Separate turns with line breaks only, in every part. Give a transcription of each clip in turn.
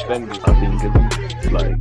suspended. I think it's like.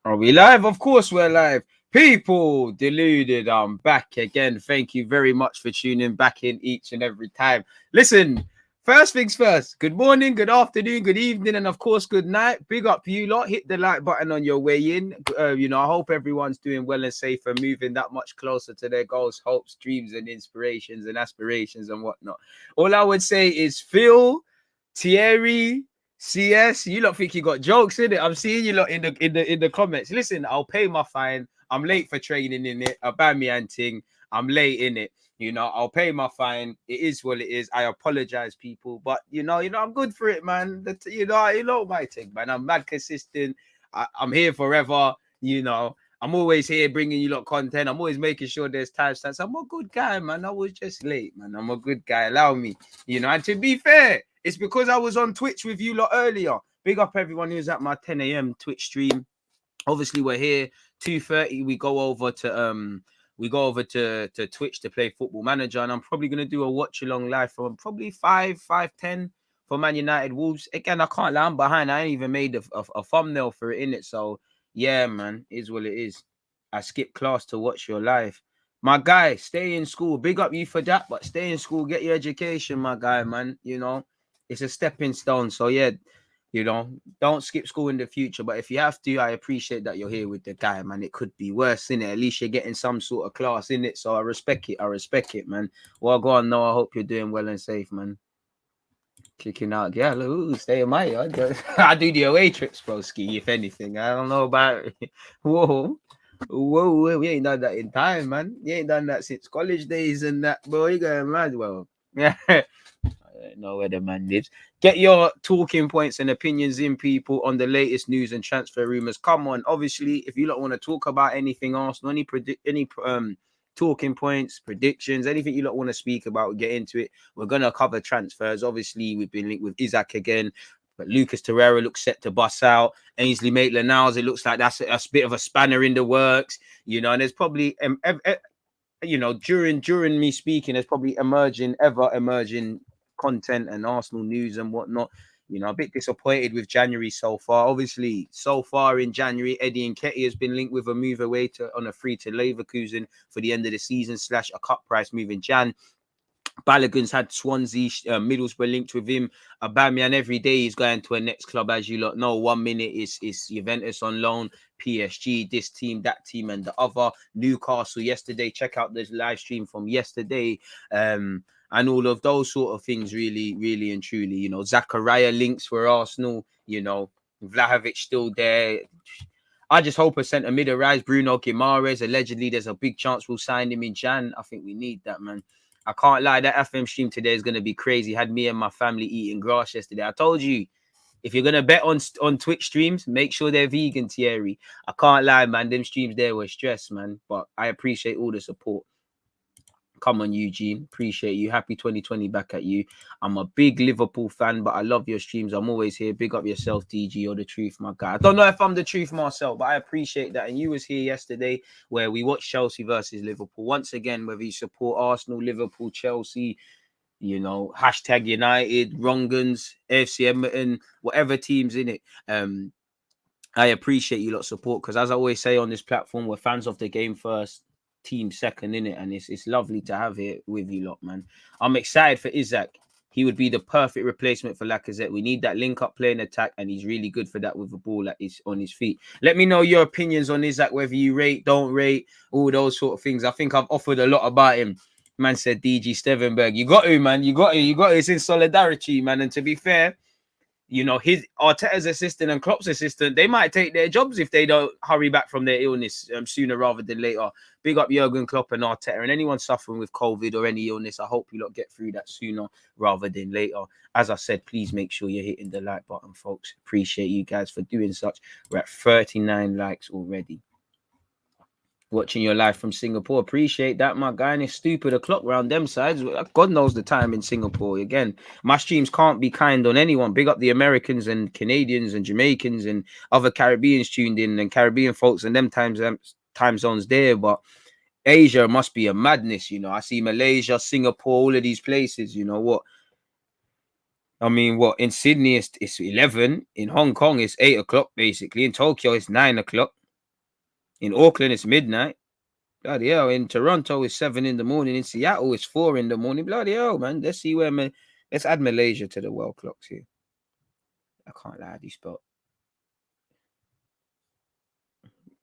Are we live? Of course we're live. People deluded. I'm back again. Thank you very much for tuning back in each and every time. Listen, first things first. Good morning, good afternoon, good evening, and of course, good night. Big up you lot. Hit the like button on your way in. I hope everyone's doing well and safe and moving that much closer to their goals, hopes, dreams, and inspirations and aspirations and whatnot. All I would say is Phil, Thierry, CS, you lot think you got jokes in it. I'm seeing you lot in the comments. Listen, I'll pay my fine. I'm late for training in it. Aubameyang thing. I'm late in it. I'll pay my fine. It is what it is. I apologize, people. But I'm good for it, man. You know my thing, man. I'm mad consistent. I'm here forever. I'm always here bringing you lot content. I'm always making sure there's timestamps. I'm a good guy, man. I was just late, man. I'm a good guy. Allow me. And to be fair, it's because I was on Twitch with you lot earlier. Big up everyone who's at my 10 a.m. Twitch stream. Obviously, we're here 2:30. We go over to Twitch to play Football Manager, and I'm probably gonna do a watch along live from probably 5:10 for Man United Wolves. Again, I can't lie, I'm behind. I ain't even made a thumbnail for it in it. So yeah, man, is what it is. I skipped class to watch your live. My guy, stay in school. Big up you for that, but stay in school, get your education, my guy, man. It's a stepping stone. So yeah, don't skip school in the future. But if you have to, I appreciate that you're here with the guy, man. It could be worse, innit? At least you're getting some sort of class in it. So I respect it, man. Well, go on, no. I hope you're doing well and safe, man. Kicking out, yeah. Stay in my yard. I do the away trips, broski. If anything, I don't know about. Whoa, we ain't done that in time, man. You ain't done that since college days and that, bro. You going mad, well. Yeah. I don't know where the man lives. Get your talking points and opinions in, people, on the latest news and transfer rumors. Come on, obviously, if you don't want to talk about anything else, any talking points, predictions, anything you don't want to speak about, we'll get into it. We're gonna cover transfers. Obviously, we've been linked with Isak again, but Lucas Torreira looks set to bust out. Ainsley Maitland-Niles, it looks like that's a bit of a spanner in the works, and there's probably during me speaking, there's probably ever emerging content and Arsenal news and whatnot. A bit disappointed with January so far. Obviously, so far in January, Eddie Nketiah has been linked with a move away on a free to Leverkusen for the end of the season / a cut price move in Jan. Balogun's had Swansea, Middlesbrough linked with him. Aubameyang every day he's going to a next club, as you lot know. 1 minute is Juventus on loan, PSG, this team, that team, and the other. Newcastle yesterday. Check out this live stream from yesterday. And all of those sort of things, really, really and truly. Zachariah links for Arsenal. Vlahovic still there. I just hope a centre mid arrives. Bruno Guimaraes, allegedly, there's a big chance we'll sign him in Jan. I think we need that, man. I can't lie, that FM stream today is going to be crazy. Had me and my family eating grass yesterday. I told you, if you're going to bet on Twitch streams, make sure they're vegan, Thierry. I can't lie, man. Them streams there were stress, man. But I appreciate all the support. Come on, Eugene. Appreciate you. Happy 2020 back at you. I'm a big Liverpool fan, but I love your streams. I'm always here. Big up yourself, DG. You're the truth, my guy. I don't know if I'm the truth myself, but I appreciate that. And you was here yesterday where we watched Chelsea versus Liverpool. Once again, whether you support Arsenal, Liverpool, Chelsea, hashtag United, Wrongans, AFC Edmonton, whatever team's in it. I appreciate you lot support, because as I always say on this platform, we're fans of the game first, team second, in it, and it's lovely to have it with you lot, man. I'm excited for Isak. He would be the perfect replacement for Lacazette. We need that link-up play and attack, and he's really good for that with the ball that is on his feet. Let me know your opinions on Isak, whether you rate, don't rate, all those sort of things. I think I've offered a lot about him. Man said DG Stevenberg. You got to, man. You got to. It's in solidarity, man. And to be fair, his Arteta's assistant and Klopp's assistant, they might take their jobs if they don't hurry back from their illness sooner rather than later. Big up Jurgen Klopp and Arteta, and anyone suffering with COVID or any illness. I hope you lot get through that sooner rather than later. As I said, please make sure you're hitting the like button, folks. Appreciate you guys for doing such. We're at 39 likes already. Watching your live from Singapore. Appreciate that, my guy. And it's stupid o'clock round them sides. God knows the time in Singapore. Again, my streams can't be kind on anyone. Big up the Americans and Canadians and Jamaicans and other Caribbeans tuned in and Caribbean folks and them time zones there. But Asia must be a madness, you know. I see Malaysia, Singapore, all of these places, you know what? I mean, what in Sydney it's 11, in Hong Kong it's 8 o'clock basically, in Tokyo it's 9 o'clock, in Auckland it's midnight. Bloody hell, in Toronto it's 7 in the morning, in Seattle it's 4 in the morning. Bloody hell, man. Let's see where let's add Malaysia to the world clocks here. I can't lie, how do you spell?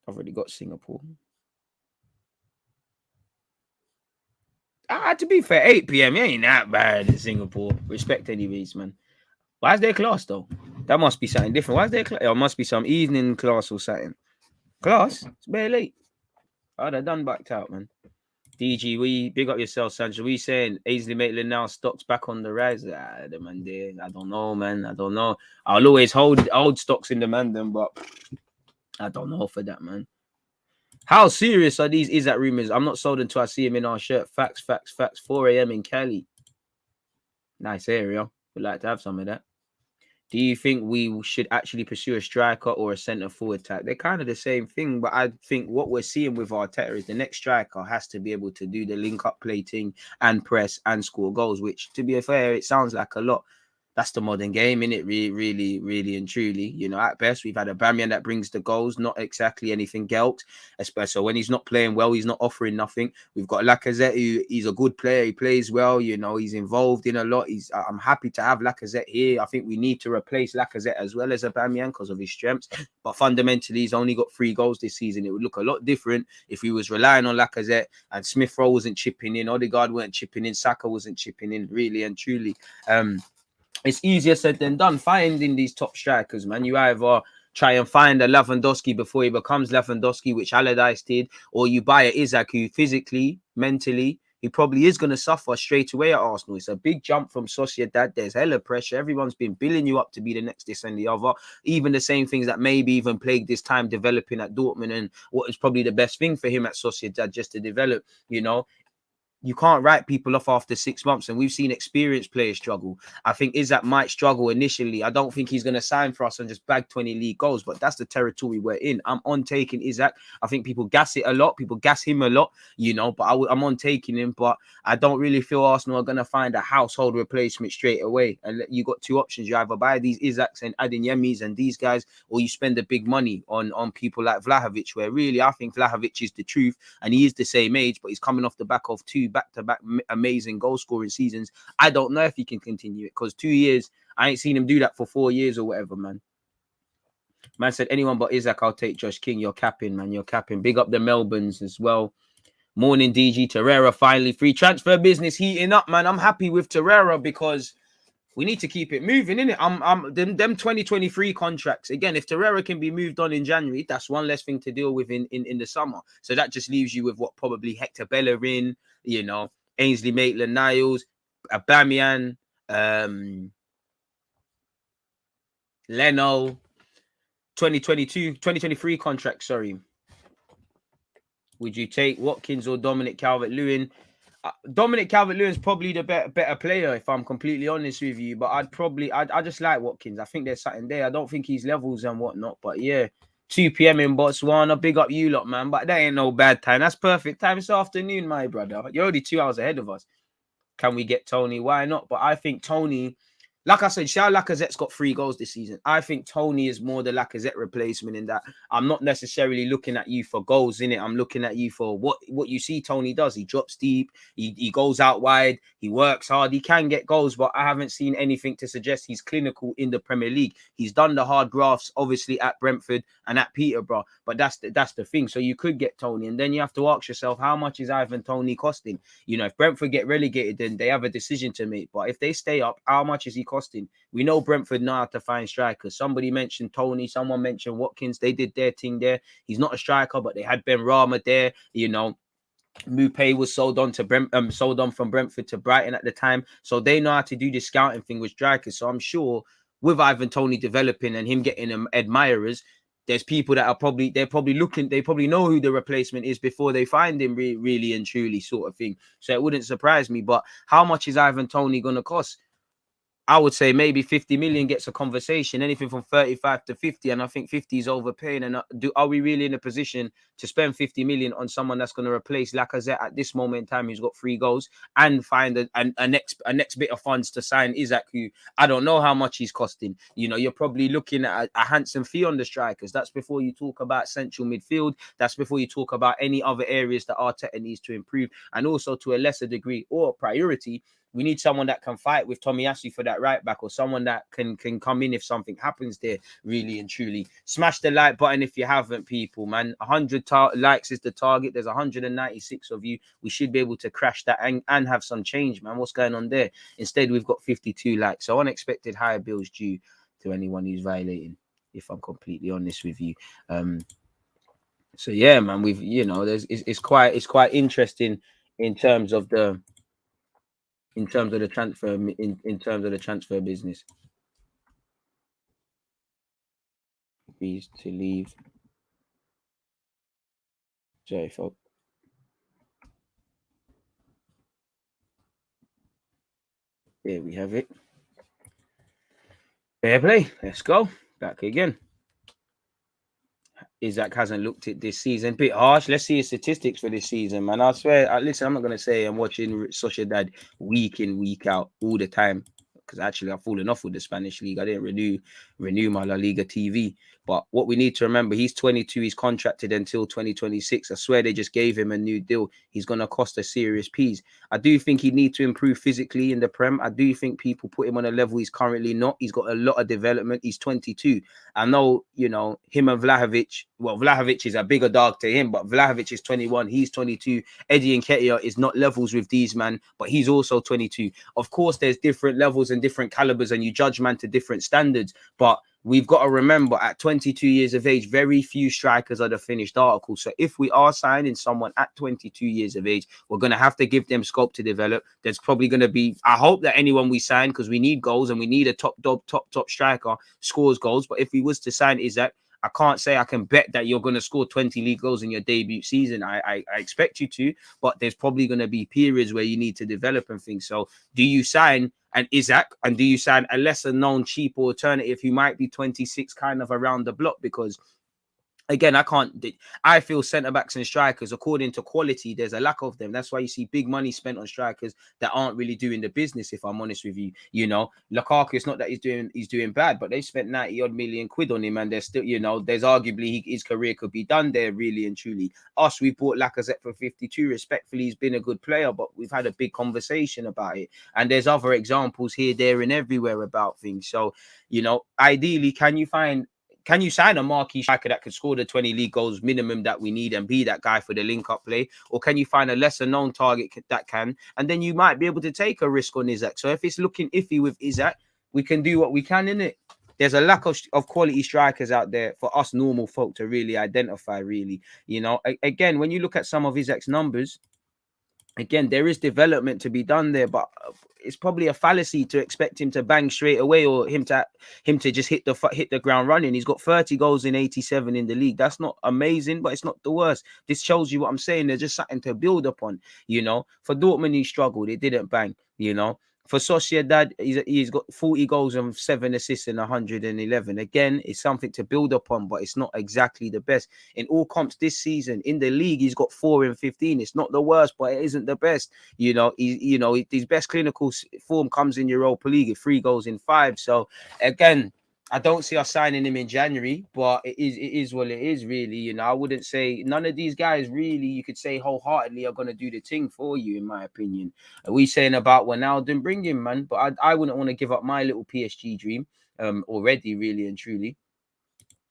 I've already got Singapore. To be fair, 8 p.m. it ain't that bad in Singapore. Respect anyways, man. Why is there class though? That must be something different. Why is there class? It must be some evening class or something. Class? It's very late. I'd have done backed out, man. DG, we big up yourself, Sancho. We saying Ainsley Maitland-Niles stocks back on the rise. The man there. I don't know, man. I don't know. I'll always hold stocks in the Mandem, but I don't know for that, man. How serious are these Isak rumors? I'm not sold until I see him in our shirt. Facts. 4 a.m. in Cali. Nice area. Would like to have some of that. Do you think we should actually pursue a striker or a centre forward type? They're kind of the same thing, but I think what we're seeing with Arteta is the next striker has to be able to do the link-up plating and press and score goals, which, to be fair, it sounds like a lot. That's the modern game, innit? Really and truly. You know, at best, we've had a Aubameyang that brings the goals, not exactly anything else. Especially when he's not playing well, he's not offering nothing. We've got Lacazette, who he's a good player. He plays well. You know, he's involved in a lot. I'm happy to have Lacazette here. I think we need to replace Lacazette as well as Aubameyang because of his strengths. But fundamentally, he's only got 3 goals this season. It would look a lot different if he was relying on Lacazette and Smith Rowe wasn't chipping in, Odegaard weren't chipping in, Saka wasn't chipping in, really and truly. It's easier said than done finding these top strikers, man. You either try and find a Lewandowski before he becomes Lewandowski, which Allardyce did, or you buy a Isak who physically, mentally, he probably is going to suffer straight away at Arsenal. It's a big jump from Sociedad. There's hella pressure. Everyone's been billing you up to be the next, this and the other. Even the same things that maybe even plagued this time developing at Dortmund and what is probably the best thing for him at Sociedad just to develop, you know. You can't write people off after 6 months, and we've seen experienced players struggle. I think Isak might struggle initially. I don't think he's going to sign for us and just bag 20 league goals, but that's the territory we're in. I'm on taking Isak. I think people gas it a lot. People gas him a lot, you know, but I'm on taking him. But I don't really feel Arsenal are going to find a household replacement straight away. And you got 2 options. You either buy these Isaks and Adeyemi's and these guys, or you spend the big money on people like Vlahovic, where really I think Vlahovic is the truth, and he is the same age, but he's coming off the back of 2 back-to-back amazing goal-scoring seasons. I don't know if he can continue it because 2 years, I ain't seen him do that for 4 years or whatever, man. Man said, anyone but Isak, I'll take Josh King. You're capping, man. You're capping. Big up the Melbournes as well. Morning, DG. Torreira finally free. Transfer business heating up, man. I'm happy with Torreira because we need to keep it moving, innit? Them 2023 contracts. Again, if Torreira can be moved on in January, that's one less thing to deal with in the summer. So that just leaves you with what probably Hector Bellerin, you know, Ainsley Maitland-Niles, Aubameyang, Leno, 2023 contract, sorry. Would you take Watkins or Dominic Calvert-Lewin? Dominic Calvert-Lewin's probably the better player, if I'm completely honest with you. But I just like Watkins. I think there's something there. I don't think he's levels and whatnot. But yeah, 2 p.m. in Botswana. Big up you lot, man. But that ain't no bad time. That's perfect time. It's afternoon, my brother. You're already 2 hours ahead of us. Can we get Tony? Why not? But I think Tony, like I said, Charles Lacazette's got 3 goals this season. I think Tony is more the Lacazette replacement in that I'm not necessarily looking at you for goals in it. I'm looking at you for what you see Tony does. He drops deep. He goes out wide. He works hard. He can get goals, but I haven't seen anything to suggest he's clinical in the Premier League. He's done the hard grafts, obviously, at Brentford and at Peterborough, but that's the thing. So you could get Tony, and then you have to ask yourself, how much is Ivan Tony costing? You know, if Brentford get relegated, then they have a decision to make. But if they stay up, how much is he costing? We know Brentford know how to find strikers. Somebody mentioned Tony. Someone mentioned Watkins. They did their thing there. He's not a striker, but they had Ben Rama there. You know, Mupay was sold on from Brentford to Brighton at the time. So they know how to do the scouting thing with strikers. So I'm sure with Ivan Tony developing and him getting admirers, there's people that are probably looking, they probably know who the replacement is before they find him, really and truly, sort of thing. So it wouldn't surprise me. But how much is Ivan Toney going to cost? I would say maybe 50 million gets a conversation, anything from 35 to 50. And I think 50 is overpaying. And are we really in a position to spend 50 million on someone that's going to replace Lacazette at this moment in time, who's got 3 goals, and find a next bit of funds to sign Isak, who I don't know how much he's costing. You know, you're probably looking at a handsome fee on the strikers. That's before you talk about central midfield. That's before you talk about any other areas that Arteta needs to improve. And also, to a lesser degree or priority, we need someone that can fight with Tomiyasu for that right back, or someone that can come in if something happens there, really and truly. Smash the like button if you haven't, people, man. 100 likes is the target. There's 196 of you. We should be able to crash that and have some change, man. What's going on there? Instead, we've got 52 likes. So unexpected higher bills due to anyone who's violating, if I'm completely honest with you. So yeah, man, we've, you know, it's quite interesting in terms of the transfer, in terms of the transfer business. Please to leave. Sorry, folks. There we have it. Fair play. Let's go. Back again. Isak hasn't looked at this season. Bit harsh. Let's see his statistics for this season, man. I swear, listen, I'm not going to say I'm watching Sociedad week in, week out all the time, because actually I've fallen off with the Spanish league. I didn't renew my La Liga TV. But what we need to remember, he's 22. He's contracted until 2026. I swear they just gave him a new deal. He's going to cost a serious piece. I do think he needs to improve physically in the Prem. I do think people put him on a level he's currently not. He's got a lot of development. He's 22. I know, you know, him and Vlahovic. Well, Vlahovic is a bigger dog to him, but Vlahovic is 21. He's 22. Eddie Nketiah is not levels with these, man, but he's also 22. Of course, there's different levels and different calibers, and you judge man to different standards. But we've got to remember, at 22 years of age, very few strikers are the finished article. So if we are signing someone at 22 years of age, we're going to have to give them scope to develop. There's probably going to be, I hope that anyone we sign, because we need goals and we need a top striker, scores goals. But if we was to sign Isak, I can't say I can bet that you're going to score 20 league goals in your debut season. I expect you to, but there's probably going to be periods where you need to develop and things. So do you sign an Isak, and do you sign a lesser known, cheap alternative who might be 26, kind of around the block? Because again, I feel centre backs and strikers, according to quality, there's a lack of them. That's why you see big money spent on strikers that aren't really doing the business, if I'm honest with you. You know, Lukaku, it's not that he's doing bad, but they spent 90 odd million quid on him, and there's still, you know, there's arguably his career could be done there, really and truly. We bought Lacazette for 52. Respectfully, he's been a good player, but we've had a big conversation about it. And there's other examples here, there, and everywhere about things. So, you know, ideally, can you sign a marquee striker that could score the 20 league goals minimum that we need and be that guy for the link-up play? Or can you find a lesser-known target that can? And then you might be able to take a risk on Isak. So if it's looking iffy with Isak, we can do what we can in it. There's a lack of quality strikers out there for us normal folk to really identify, really. You know, again, when you look at some of Isak's numbers, again, there is development to be done there, but it's probably a fallacy to expect him to bang straight away, or him to just hit the ground running. He's got 30 goals in 87 in the league. That's not amazing, but it's not the worst. This shows you what I'm saying. There's just something to build upon, you know. For Dortmund, he struggled. It didn't bang, you know. For Sociedad, he's got 40 goals and 7 assists in 111. Again, it's something to build upon, but it's not exactly the best. In all comps this season, in the league, he's got 4 in 15. It's not the worst, but it isn't the best. You know, his best clinical form comes in Europa League at 3 goals in 5. So, again, I don't see us signing him in January, but it is what it is, really. You know, I wouldn't say none of these guys really, you could say wholeheartedly, are going to do the thing for you, in my opinion. Are we saying about Wijnaldum? Bring him, man. But I wouldn't want to give up my little PSG dream already, really and truly.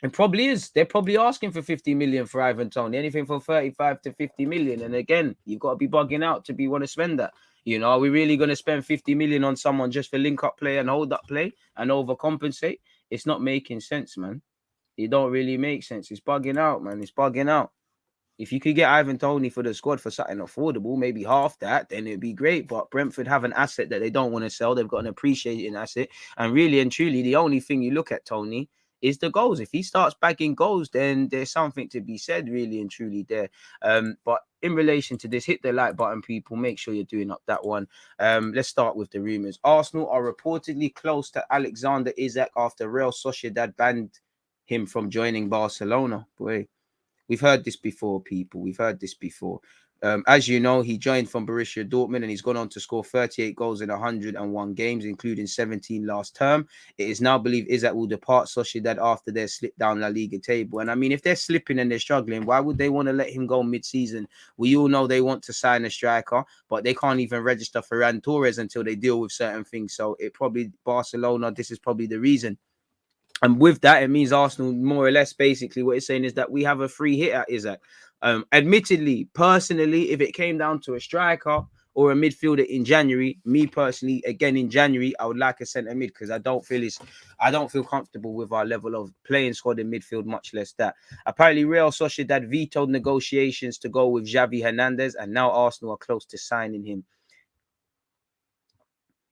It probably is. They're probably asking for 50 million for Ivan Toney, anything from 35 to 50 million. And again, you've got to be bugging out to want to spend that. You know, are we really going to spend 50 million on someone just for link-up play and hold-up play and overcompensate? It's not making sense, man. It don't really make sense. It's bugging out, man. It's bugging out. If you could get Ivan Toney for the squad for something affordable, maybe half that, then it'd be great. But Brentford have an asset that they don't want to sell. They've got an appreciating asset. And really and truly, the only thing you look at, Tony, is the goals. If he starts bagging goals, then there's something to be said, really and truly there. But in relation to this, hit the like button, people. Make sure you're doing up that one. Let's start with the rumors. Arsenal are reportedly close to Alexander Isak after Real Sociedad banned him from joining Barcelona. Boy, we've heard this before, people. We've heard this before. As you know, he joined from Borussia Dortmund and he's gone on to score 38 goals in 101 games, including 17 last term. It is now believed Isak will depart Sociedad after their slip down La Liga table. And I mean, if they're slipping and they're struggling, why would they want to let him go mid-season? We all know they want to sign a striker, but they can't even register for Ferran Torres until they deal with certain things. So it probably, Barcelona, this is probably the reason. And with that, it means Arsenal, more or less, basically what it's saying is that we have a free hit at Isak. Admittedly, personally, if it came down to a striker or a midfielder in January, me personally, again in January, I would like a centre mid because I don't feel comfortable with our level of playing squad in midfield, much less that. Apparently, Real Sociedad vetoed negotiations to go with Xavi Hernandez, and now Arsenal are close to signing him.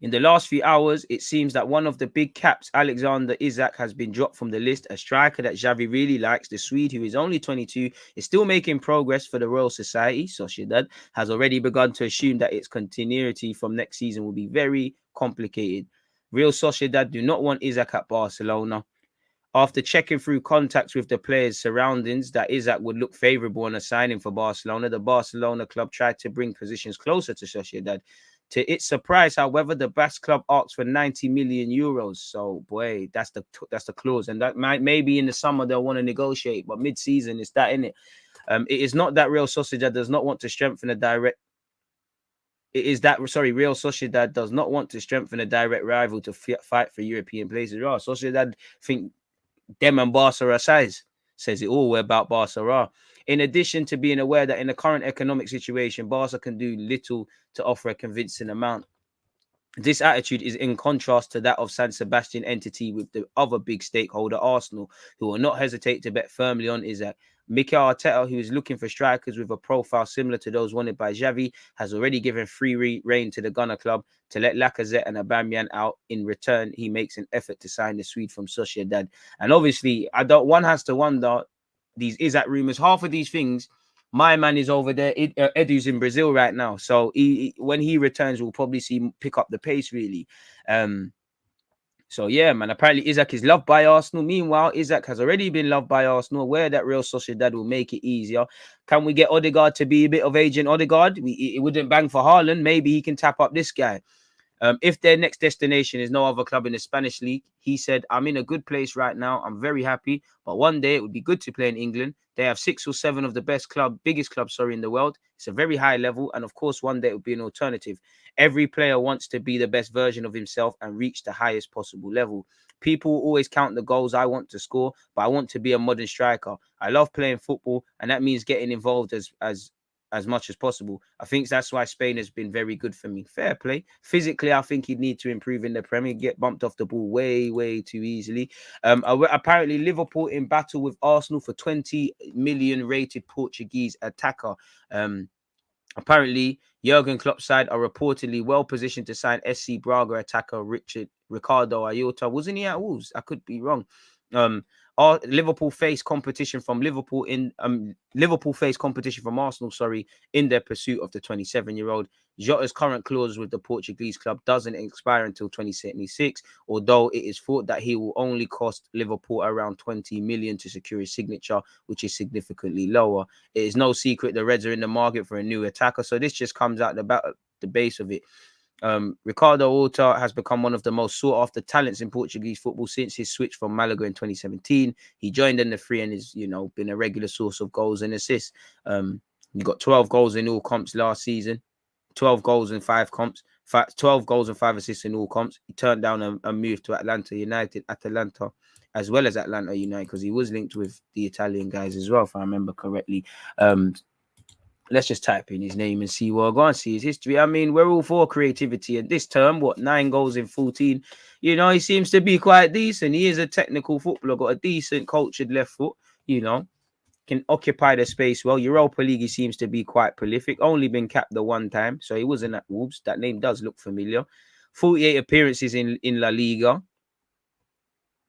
In the last few hours, it seems that one of the big caps, Alexander Isak, has been dropped from the list. A striker that Xavi really likes, the Swede, who is only 22, is still making progress for the Royal Society. Sociedad has already begun to assume that its continuity from next season will be very complicated. Real Sociedad do not want Isak at Barcelona. After checking through contacts with the players' surroundings that Isak would look favourable on a signing for Barcelona, the Barcelona club tried to bring positions closer to Sociedad. To its surprise, however, the Basque club asked for 90 million euros. So, boy, that's the clause. And that maybe in the summer they'll want to negotiate, but mid-season it's that, innit? It is not that Real Sociedad does not want to strengthen a direct. Real Sociedad does not want to strengthen a direct rival to fight for European places. Oh, Sociedad think them and Barca are size. Says it all about Barca. In addition to being aware that in the current economic situation, Barca can do little to offer a convincing amount. This attitude is in contrast to that of San Sebastian entity with the other big stakeholder, Arsenal, who will not hesitate to bet firmly on Isak. Mikel Arteta, who is looking for strikers with a profile similar to those wanted by Xavi, has already given free rein to the Gunner club to let Lacazette and Aubameyang out. In return, he makes an effort to sign the Swede from Sociedad. And obviously, one has to wonder, these Isak rumours, half of these things, my man is over there. Edu's in Brazil right now. So when he returns, we'll probably see him pick up the pace, really. So, yeah, man, apparently Isak is loved by Arsenal. Meanwhile, Isak has already been loved by Arsenal, aware that Real Sociedad will make it easier. Can we get Odegaard to be a bit of Agent Odegaard? It wouldn't bang for Haaland. Maybe he can tap up this guy. If their next destination is no other club in the Spanish league, he said, I'm in a good place right now. I'm very happy. But one day it would be good to play in England. They have 6 or 7 of the biggest clubs in the world. It's a very high level. And of course, one day it would be an alternative. Every player wants to be the best version of himself and reach the highest possible level. People will always count the goals I want to score, but I want to be a modern striker. I love playing football, and that means getting involved as much as possible. I think that's why Spain has been very good for me. Fair play. Physically, I think he'd need to improve in the Premier, get bumped off the ball way too easily. Apparently, Liverpool in battle with Arsenal for 20 million rated Portuguese attacker. Apparently, Jurgen Klopp's side are reportedly well positioned to sign SC Braga attacker Ricardo Ayota. Wasn't he at Wolves? I could be wrong. Liverpool face competition from Arsenal, in their pursuit of the 27-year-old. Jota's current clause with the Portuguese club doesn't expire until 2076, although it is thought that he will only cost Liverpool around 20 million to secure his signature, which is significantly lower. It is no secret the Reds are in the market for a new attacker, so this just comes out about the base of it. Ricardo Horta has become one of the most sought-after talents in Portuguese football since his switch from Malaga in 2017. He joined in the free and has, been a regular source of goals and assists. He got 12 goals in all comps last season, 12 goals in 5 comps, 12 goals and 5 assists in all comps. He turned down a move to Atalanta, as well as Atlanta United, because he was linked with the Italian guys as well, if I remember correctly. Let's just type in his name and see what I go and see his history. I mean, we're all for creativity. And this term, 9 goals in 14? He seems to be quite decent. He is a technical footballer, got a decent cultured left foot, can occupy the space well. Europa League, he seems to be quite prolific. Only been capped the one time, so he wasn't at Wolves. That name does look familiar. 48 appearances in La Liga.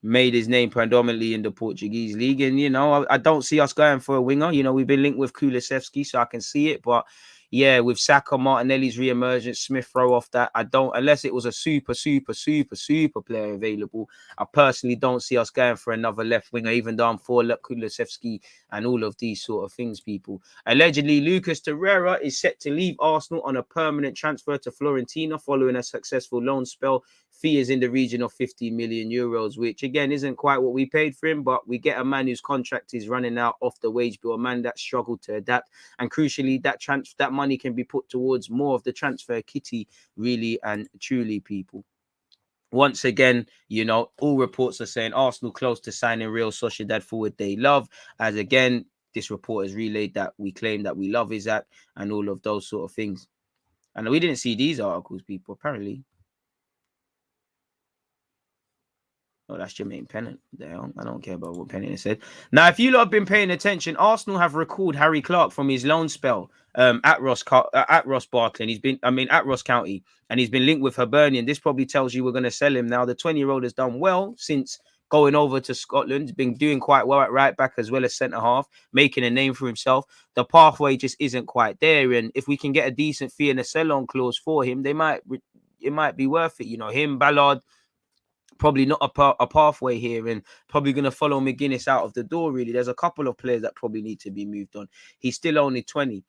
made his name predominantly in the Portuguese league. And, you know, I don't see us going for a winger. You know, we've been linked with Kulusevski, so I can see it. But yeah, with Saka, Martinelli's re-emergence, Smith throw off that. I don't, unless it was a super player available. I personally don't see us going for another left winger, even though I'm for Kulusevski and all of these sort of things, people. Allegedly, Lucas Torreira is set to leave Arsenal on a permanent transfer to Fiorentina following a successful loan spell. Fee is in the region of 50 million euros, which again isn't quite what we paid for him, but we get a man whose contract is running out off the wage bill, a man that struggled to adapt, and crucially, that money can be put towards more of the transfer kitty, really and truly, people. Once again, you know, all reports are saying Arsenal close to signing Real Sociedad forward they love. As again, this report has relayed that we claim that we love Isak and all of those sort of things. And we didn't see these articles, people, apparently. Oh, that's Jermaine Pennant. I don't care about what Pennant said. Now, if you lot have been paying attention, Arsenal have recalled Harry Clark from his loan spell at Ross Barkley. He's been, at Ross County, and he's been linked with Hibernian. This probably tells you we're going to sell him now. The 20-year-old has done well since going over to Scotland. He's been doing quite well at right back as well as centre half, making a name for himself. The pathway just isn't quite there, and if we can get a decent fee and a sell-on clause for him, it might be worth it. You know, him, Ballard. Probably not a pathway here, and probably going to follow McGuinness out of the door, really. There's a couple of players that probably need to be moved on. He's still only 20.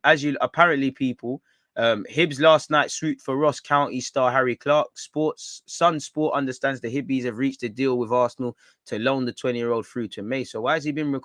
As you apparently, people, Hibs last night swooped for Ross County star Harry Clark. Sun Sport understands the Hibbies have reached a deal with Arsenal to loan the 20-year-old through to May. So why has he been?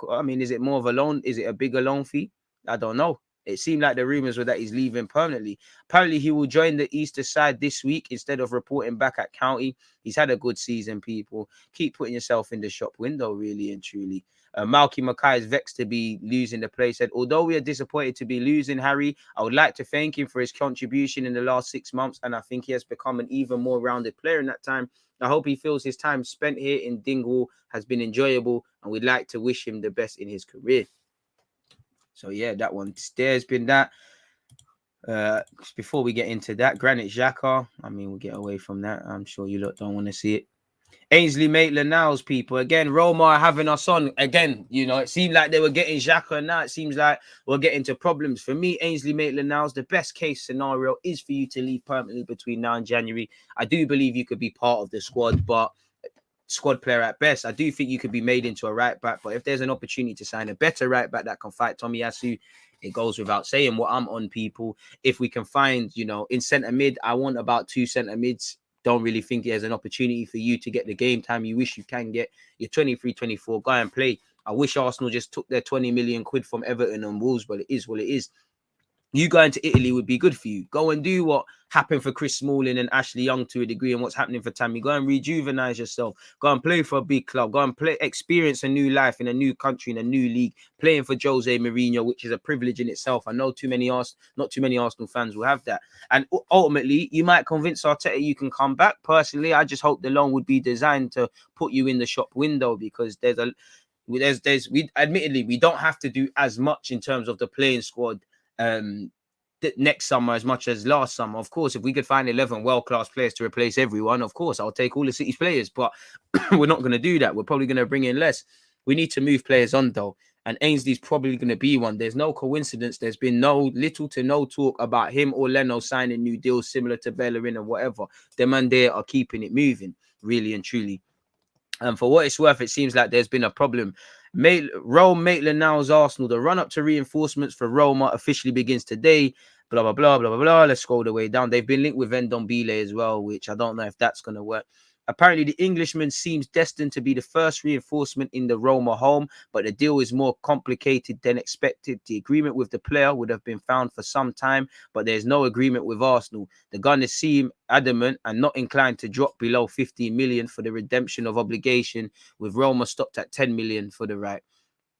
Is it more of a loan? Is it a bigger loan fee? I don't know. It seemed like the rumors were that he's leaving permanently. Apparently, he will join the Easter side this week instead of reporting back at County. He's had a good season, people. Keep putting yourself in the shop window, really and truly. Malky Mackay is vexed to be losing the play. Said, although we are disappointed to be losing Harry, I would like to thank him for his contribution in the last 6 months, and I think he has become an even more rounded player in that time. I hope he feels his time spent here in Dingwall has been enjoyable, and we'd like to wish him the best in his career. So yeah, that one. There's been that. Before we get into that, Granit Xhaka. We'll get away from that. I'm sure you lot don't want to see it. Ainsley Maitland-Niles, people. Again, Roma are having us on. Again, you know, it seemed like they were getting Xhaka, and now it seems like we're getting to problems. For me, Ainsley Maitland-Niles, the best case scenario is for you to leave permanently between now and January. I do believe you could be part of the squad, but squad player at best. I do think you could be made into a right back, but if there's an opportunity to sign a better right back that can fight Tomiyasu, it goes without saying what I'm on, people. If we can find, you know, in centre mid, I want about 2 centre mids. Don't really think there's an opportunity for you to get the game time you wish you can get. You're 23, 24, go and play. I wish Arsenal just took their 20 million quid from Everton and Wolves, but it is what it is. You going to Italy would be good for you. Go and do what happened for Chris Smalling and Ashley Young to a degree, and what's happening for Tammy. Go and rejuvenate yourself. Go and play for a big club. Go and experience a new life in a new country, in a new league. Playing for Jose Mourinho, which is a privilege in itself. I know not too many Arsenal fans will have that. And ultimately, you might convince Arteta you can come back. Personally, I just hope the loan would be designed to put you in the shop window, because admittedly we don't have to do as much in terms of the playing squad next summer as much as last summer. Of course, if we could find 11 world-class players to replace everyone, of course I'll take all the City's players, but we're not going to do that. We're probably going to bring in less. We need to move players on though, and Ainsley's probably going to be one. There's no coincidence. There's been little to no talk about him or Leno signing new deals similar to Bellerin and whatever. Them and they are keeping it moving, really and truly. And for what it's worth, it seems like there's been a problem. Rome, Maitland-Niles, Arsenal. The run-up to reinforcements for Roma officially begins today. Blah, blah, blah, blah, blah, blah. Let's scroll the way down. They've been linked with Ndombele as well, which I don't know if that's going to work. Apparently, the Englishman seems destined to be the first reinforcement in the Roma home, but the deal is more complicated than expected. The agreement with the player would have been found for some time, but there's no agreement with Arsenal. The Gunners seem adamant and not inclined to drop below 15 million for the redemption of obligation, with Roma stopped at 10 million for the right.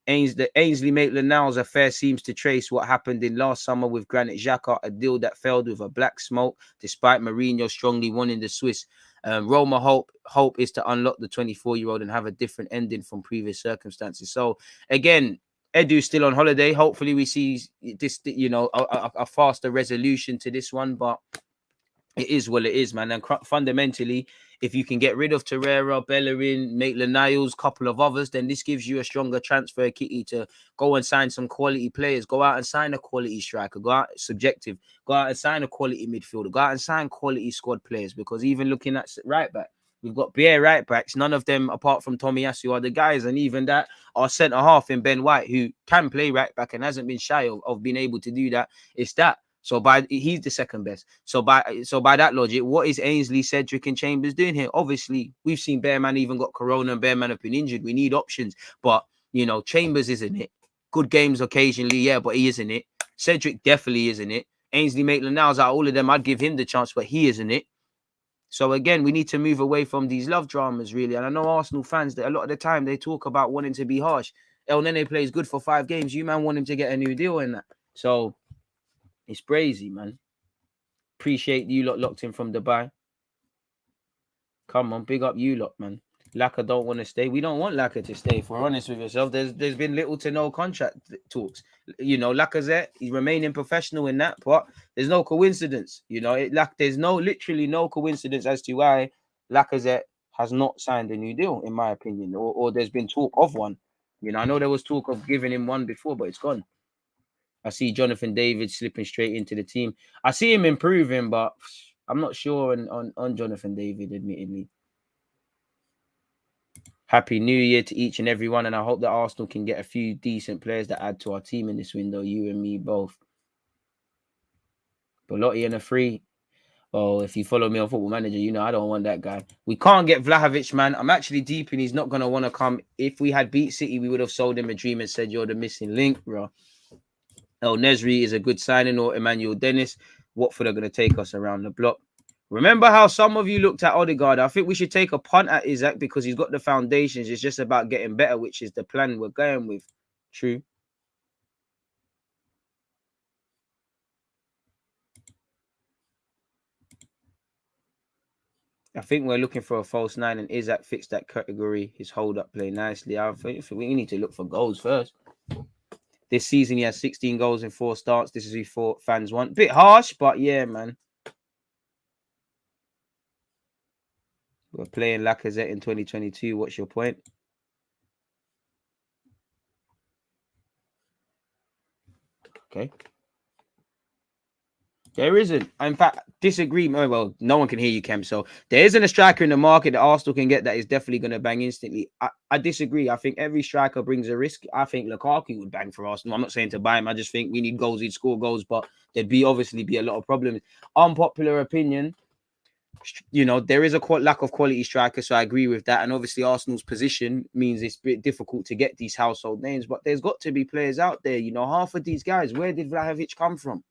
The Ainsley Maitland-Niles affair seems to trace what happened in last summer with Granit Xhaka, a deal that failed with a black smoke, despite Mourinho strongly wanting the Swiss. Roma hope is to unlock the 24-year-old and have a different ending from previous circumstances. So again, Edu's still on holiday. Hopefully we see this, you know, a faster resolution to this one, but it is what it is, man. And fundamentally, If you can get rid of Torreira, Bellerin, Maitland-Niles, couple of others, then this gives you a stronger transfer kitty to go and sign some quality players. Go out and sign a quality striker. Go out, subjective. Go out and sign a quality midfielder. Go out and sign quality squad players. Because even looking at right back, we've got bare right backs. None of them, apart from Tomiyasu, are the guys. And even that, our centre half in Ben White, who can play right back and hasn't been shy of being able to do that. It's that. So he's the second best. So by that logic, what is Ainsley, Cedric, and Chambers doing here? Obviously, we've seen Bearman even got corona and Bearman have been injured. We need options. But Chambers isn't it. Good games occasionally, yeah, but he isn't it. Cedric definitely isn't it. Ainsley Maitland-Niles, out of all of them, I'd give him the chance, but he isn't it. So again, we need to move away from these love dramas, really. And I know Arsenal fans that a lot of the time they talk about wanting to be harsh. El Nene plays good for 5 games. You man want him to get a new deal in that. So it's crazy, man. Appreciate you lot locked in from Dubai. Come on, big up you lot, man. Laka don't want to stay. We don't want Laka to stay, if we're honest with yourself. There's been little to no contract talks. Lacazette, he's remaining professional in that, but there's no coincidence. There's literally no coincidence as to why Lacazette has not signed a new deal, in my opinion, or there's been talk of one. I know there was talk of giving him one before, but it's gone. I see Jonathan David slipping straight into the team. I see him improving, but I'm not sure on Jonathan David, admittedly. Happy New Year to each and everyone, and I hope that Arsenal can get a few decent players that add to our team in this window, you and me both. Belotti and a free. Oh, if you follow me on Football Manager, I don't want that guy. We can't get Vlahovic, man. I'm actually deep in he's not going to want to come. If we had beat City, we would have sold him a dream and said, you're the missing link, bro. El Nesri is a good signing, or Emmanuel Dennis. Watford are going to take us around the block. Remember how some of you looked at Odegaard? I think we should take a punt at Isak because he's got the foundations. It's just about getting better, which is the plan we're going with. True. I think we're looking for a false 9, and Isak fits that category. His hold-up play nicely. I think we need to look for goals first. This season, he has 16 goals in 4 starts. This is who fans want. Bit harsh, but yeah, man. We're playing Lacazette in 2022. What's your point? Okay. There isn't. In fact, disagree. Well, no one can hear you, Kem. So there isn't a striker in the market that Arsenal can get that is definitely going to bang instantly. I disagree. I think every striker brings a risk. I think Lukaku would bang for Arsenal. I'm not saying to buy him. I just think we need goals. He'd score goals, but there'd obviously be a lot of problems. Unpopular opinion. There is a lack of quality strikers, so I agree with that. And obviously, Arsenal's position means it's a bit difficult to get these household names. But there's got to be players out there. Half of these guys, where did Vlahovic come from?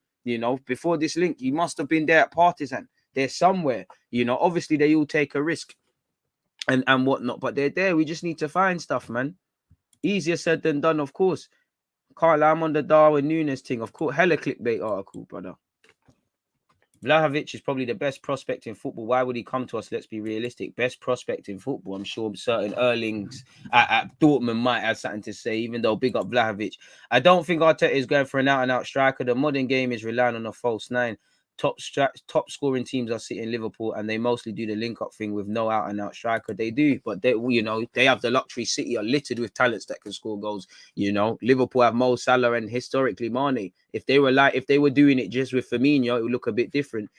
Before this link, he must have been there at Partizan. They're somewhere. Obviously they all take a risk and whatnot, but they're there. We just need to find stuff, man. Easier said than done, of course. Can't lie, I'm on the Darwin Nunes thing, of course. Hella clickbait article, brother. Vlahovic is probably the best prospect in football. Why would he come to us? Let's be realistic. Best prospect in football. I'm sure certain Erlings at Dortmund might have something to say, even though big up Vlahovic. I don't think Arteta is going for an out-and-out striker. The modern game is relying on a false 9. Top scoring teams are sitting Liverpool, and they mostly do the link-up thing with no out-and-out striker. They do, but they have the luxury. City are littered with talents that can score goals. Liverpool have Mo Salah and historically Mane. If they were doing it just with Firmino, it would look a bit different.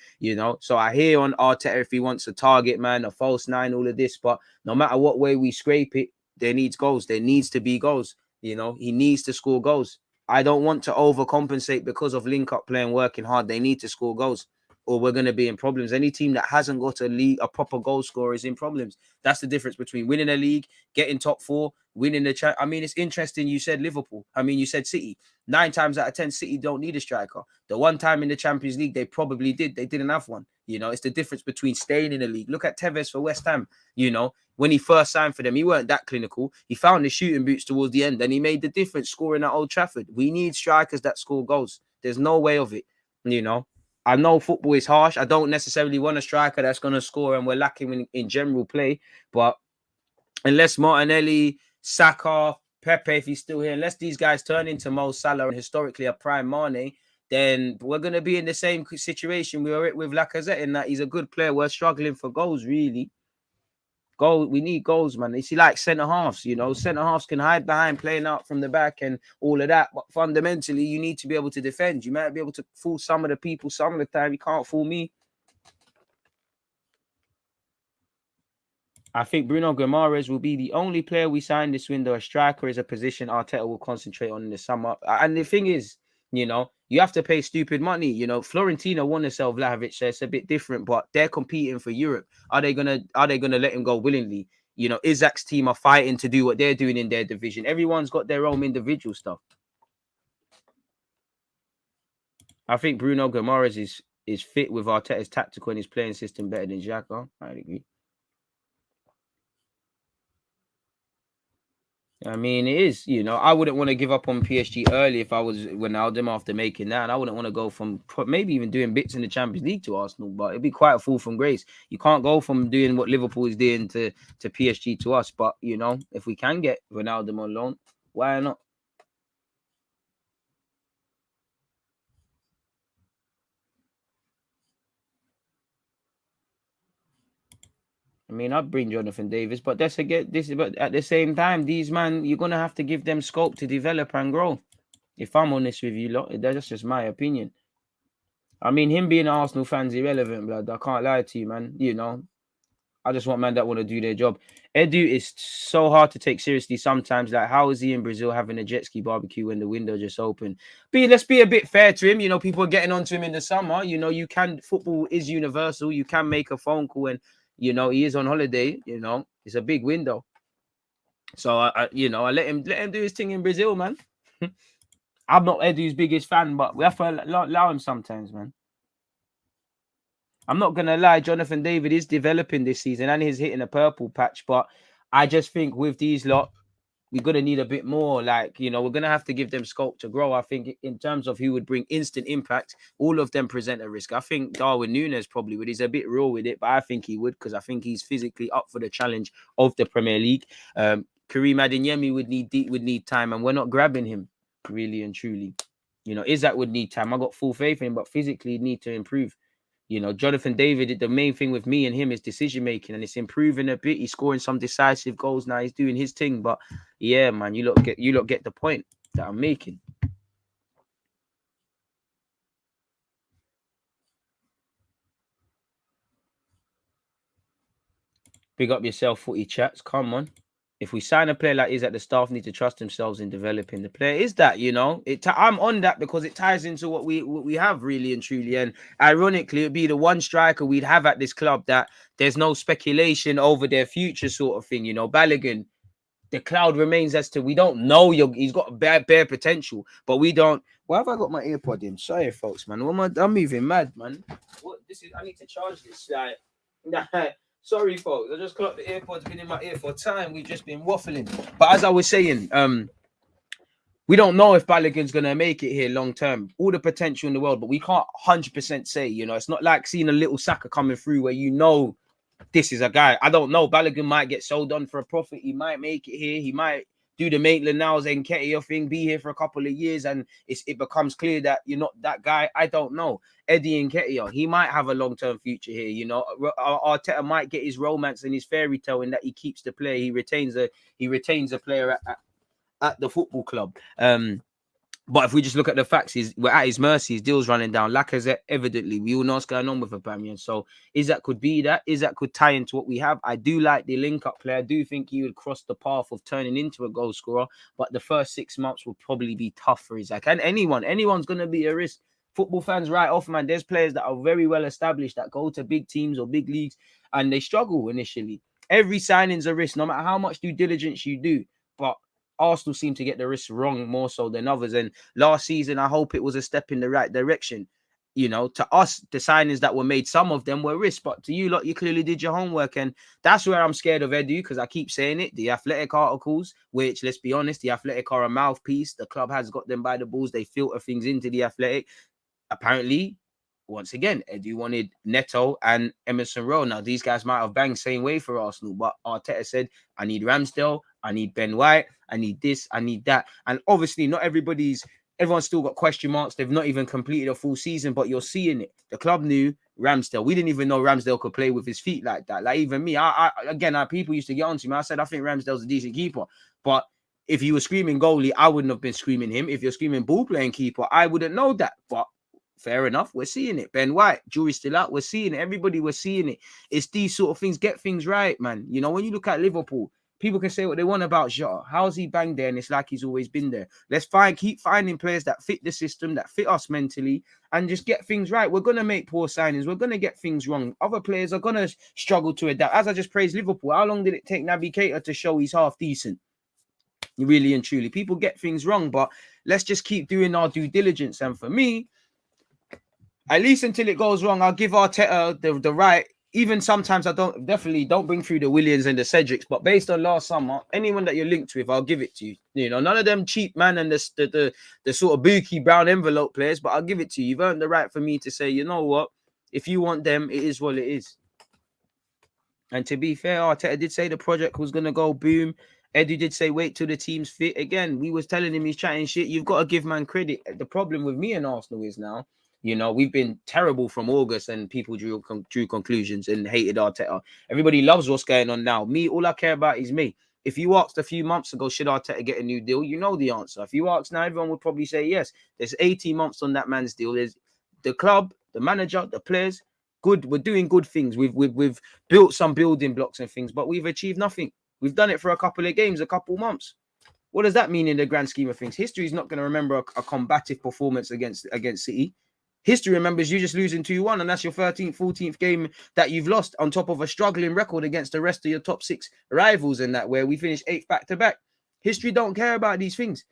So I hear on Arteta if he wants a target man, a false 9, all of this, but no matter what way we scrape it, there needs goals. There needs to be goals. He needs to score goals. I don't want to overcompensate because of link-up play and working hard. They need to score goals, or we're going to be in problems. Any team that hasn't got a proper goal scorer is in problems. That's the difference between winning a league, getting top 4, winning the champ. I mean, it's interesting you said Liverpool. I mean, you said City. 9 times out of 10, City don't need a striker. The one time in the Champions League, they probably did. They didn't have one. It's the difference between staying in the league. Look at Tevez for West Ham. When he first signed for them, he weren't that clinical. He found his shooting boots towards the end, and he made the difference scoring at Old Trafford. We need strikers that score goals. There's no way of it. I know football is harsh. I don't necessarily want a striker that's going to score, and we're lacking in general play. But unless Martinelli, Saka, Pepe, if he's still here, unless these guys turn into Mo Salah and historically a prime Mane, then we're going to be in the same situation we were with Lacazette in that he's a good player. We're struggling for goals, really. Goal, we need goals, man. You see, like centre halves, centre halves can hide behind playing out from the back and all of that. But fundamentally, you need to be able to defend. You might be able to fool some of the people some of the time. You can't fool me. I think Bruno Guimaraes will be the only player we sign this window. A striker is a position Arteta will concentrate on in the summer. And the thing is, you have to pay stupid money. Fiorentina want to sell Vlahovic, so it's a bit different, but they're competing for Europe. Are they gonna let him go willingly? Isak's team are fighting to do what they're doing in their division. Everyone's got their own individual stuff. I think Bruno Guimaraes is fit with Arteta's tactical and his playing system better than Xhaka. I agree. I mean, it is, I wouldn't want to give up on PSG early if I was Wijnaldum after making that. And I wouldn't want to go from maybe even doing bits in the Champions League to Arsenal, but it'd be quite a fall from grace. You can't go from doing what Liverpool is doing to PSG to us. But, if we can get Wijnaldum on loan, why not? I mean, I'd bring Jonathan Davis, but but at the same time, these man, you're gonna have to give them scope to develop and grow. If I'm honest with you, lot, that's just my opinion. I mean, him being an Arsenal fan's irrelevant, blood. I can't lie to you, man. I just want men that want to do their job. Edu is so hard to take seriously sometimes. Like, how is he in Brazil having a jet ski barbecue when the window just opened? Let's be a bit fair to him. People are getting onto him in the summer. Football is universal. You can make a phone call and, he is on holiday. It's a big window. So I let him do his thing in Brazil, man. I'm not Edu's biggest fan, but we have to allow him sometimes, man. I'm not going to lie, Jonathan David is developing this season and he's hitting a purple patch, but I just think with these lot, we're going to need a bit more. Like, we're going to have to give them scope to grow. I think in terms of who would bring instant impact, all of them present a risk. I think Darwin Núñez probably would. He's a bit raw with it, but I think he would because I think he's physically up for the challenge of the Premier League. Karim Adeyemi would need time, and we're not grabbing him really and truly. Isak would need time. I got full faith in him, but physically he'd need to improve. Jonathan David, the main thing with me and him is decision making, and it's improving a bit. He's scoring some decisive goals now. He's doing his thing, but yeah, man, you lot get the point that I'm making. Big up yourself, footy chats. Come on. If we sign a player like Isak, the staff need to trust themselves in developing the player. Is that, I'm on that because it ties into what we have really and truly. And ironically, it'd be the one striker we'd have at this club that there's no speculation over their future sort of thing. Balogun, the cloud remains as to we don't know. He's got bare potential, but we don't. Why have I got my earpod in? Sorry, folks, man. I'm moving mad, man. I need to charge this. Sorry, folks. I just clocked the AirPods been in my ear for time. We've just been waffling. But as I was saying, we don't know if Balogun's going to make it here long term. All the potential in the world, but we can't 100% say, it's not like seeing a little Saka coming through where this is a guy. I don't know. Balogun might get sold on for a profit. He might make it here. He might do the Maitland-Niles and Nketiah thing, be here for a couple of years, and it becomes clear that you're not that guy. I don't know. Eddie Nketiah, he might have a long-term future here. Arteta might get his romance and his fairy tale in that he keeps the player. He retains a player at the football club. But if we just look at the facts, we're at his mercy. His deal's running down. Lacazette, evidently, we all know what's going on with Aubameyang. So Isak could be that. Isak could tie into what we have. I do like the link-up play. I do think he would cross the path of turning into a goal scorer. But the first 6 months will probably be tough for Isak. And anyone's going to be a risk. Football fans right off, man. There's players that are very well established that go to big teams or big leagues and they struggle initially. Every signing's a risk, no matter how much due diligence you do. But Arsenal seem to get the risks wrong more so than others. And last season, I hope it was a step in the right direction. To us, the signings that were made, some of them were risks, but to you lot, you clearly did your homework. And that's where I'm scared of Edu, because I keep saying it. The Athletic articles, which, let's be honest, the Athletic are a mouthpiece. The club has got them by the balls. They filter things into the Athletic. Apparently, once again, Edu wanted Neto and Emerson Rowe. Now, these guys might have banged same way for Arsenal, but Arteta said, I need Ramsdale, I need Ben White, I need this, I need that. And obviously, not everybody's Everyone's still got question marks. They've not even completed a full season, but you're seeing it. The club knew Ramsdale. We didn't even know Ramsdale could play with his feet like that. Like even me, people used to get on to me. I said, I think Ramsdale's a decent keeper. But if you were screaming goalie, I wouldn't have been screaming him. If you're screaming ball playing keeper, I wouldn't know that. But fair enough, we're seeing it. Ben White, jury's still out. We're seeing it. Everybody, we're seeing it. It's these sort of things. Get things right, man. You know, when you look at Liverpool, people can say what they want about Jota. How's he banged there? And it's like he's always been there. Let's keep finding players that fit the system, that fit us mentally, and just get things right. We're going to make poor signings. We're going to get things wrong. Other players are going to struggle to adapt. As I just praised Liverpool, how long did it take Naby Keita to show he's half decent? Really and truly. People get things wrong, but let's just keep doing our due diligence. And for me, at least until it goes wrong, I'll give Arteta the right. Even sometimes I don't bring through the Williams and the Cedrics, but based on last summer, anyone that you're linked with, I'll give it to you. You know, none of them cheap man and the sort of bookie brown envelope players, but I'll give it to you. You've earned the right for me to say, you know what, if you want them, it is what it is. And to be fair, Arteta did say the project was gonna go boom. Eddie did say wait till the team's fit. Again, we was telling him he's chatting shit. You've got to give man credit. The problem with me and Arsenal is now, you know, we've been terrible from August and people drew conclusions and hated Arteta. Everybody loves what's going on now. Me, all I care about is me. If you asked a few months ago, should Arteta get a new deal? You know the answer. If you ask now, everyone would probably say yes. There's 18 months on that man's deal. There's the club, the manager, the players. Good. We're doing good things. We've built some building blocks and things, but we've achieved nothing. We've done it for a couple of games, a couple months. What does that mean in the grand scheme of things? History is not going to remember a combative performance against City. History remembers you just losing 2-1, and that's your 13th, 14th game that you've lost on top of a struggling record against the rest of your top 6 rivals in that, where we finished 8th back-to-back. History don't care about these things.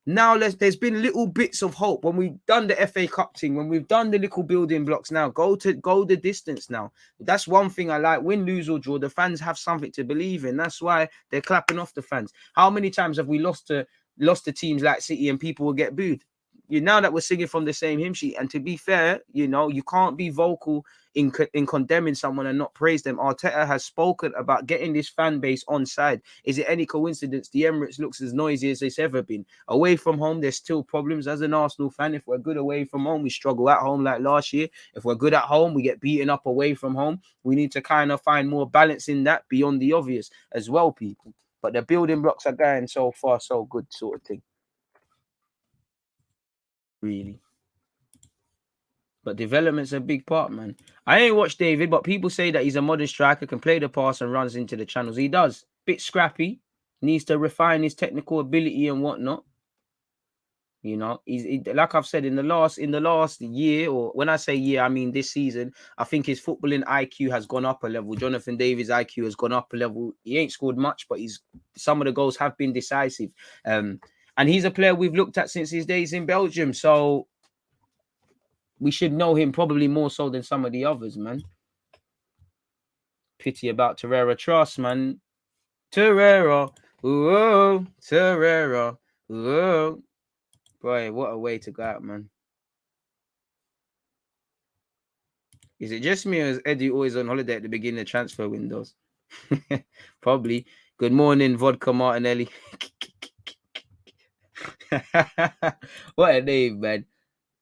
Now there's been little bits of hope when we've done the FA Cup thing, when we've done the little building blocks. Now go the distance. Now that's one thing I like. Win, lose or draw, the fans have something to believe in. That's why they're clapping off the fans. How many times have we lost to teams like City and people will get booed? You now that we're singing from the same hymn sheet. And to be fair, you know, you can't be vocal in condemning someone and not praise them. Arteta has spoken about getting this fan base on side. Is it any coincidence the Emirates looks as noisy as it's ever been? Away from home, there's still problems. As an Arsenal fan, if we're good away from home, we struggle at home like last year. If we're good at home, we get beaten up away from home. We need to kind of find more balance in that beyond the obvious as well, people. But the building blocks are going so far, so good sort of thing. Really. But development's a big part, man. I ain't watched David, but people say that he's a modern striker, can play the pass and runs into the channels. He does. Bit scrappy. Needs to refine his technical ability and whatnot. You know, he, like I've said, in the last year, or when I say year, I mean this season, I think his footballing IQ has gone up a level. Jonathan David's IQ has gone up a level. He ain't scored much, but some of the goals have been decisive. And he's a player we've looked at since his days in Belgium. So we should know him probably more so than some of the others, man. Pity about Torreira. Trust, man. Torreira. Whoa. Torreira. Whoa. Boy, what a way to go out, man. Is it just me or is Eddie always on holiday at the beginning of transfer windows? Probably. Good morning, Vodka Martinelli. What a name, man.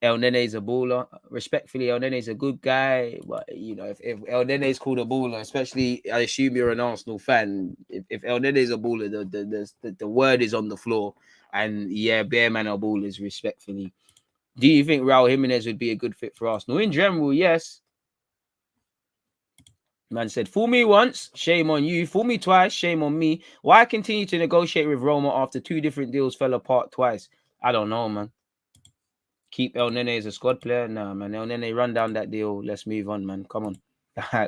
El Nene's a baller. Respectfully, El Nene's a good guy. But, you know, if El Nene's called a baller, especially, I assume you're an Arsenal fan. If El Nene's a baller, the word is on the floor. And, yeah, Bear Man are ballers, respectfully. Do you think Raul Jimenez would be a good fit for Arsenal? In general, yes. Man said, fool me once, shame on you. Fool me twice, shame on me. Why continue to negotiate with Roma after 2 different deals fell apart twice? I don't know, man. Keep El Nene as a squad player? Nah, man. El Nene, run down that deal. Let's move on, man. Come on.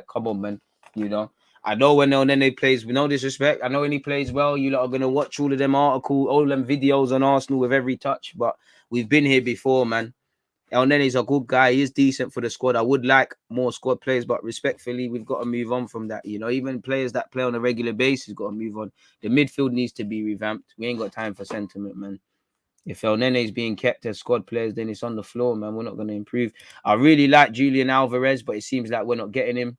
Come on, man. You know, I know when El Nene plays, with no disrespect, I know when he plays well, you lot are going to watch all of them articles, all them videos on Arsenal with every touch, but we've been here before, man. El Nene's a good guy. He is decent for the squad. I would like more squad players, but respectfully, we've got to move on from that. You know, even players that play on a regular basis got to move on. The midfield needs to be revamped. We ain't got time for sentiment, man. If El Nene is being kept as squad players, then it's on the floor, man. We're not going to improve. I really like Julian Alvarez, but it seems like we're not getting him.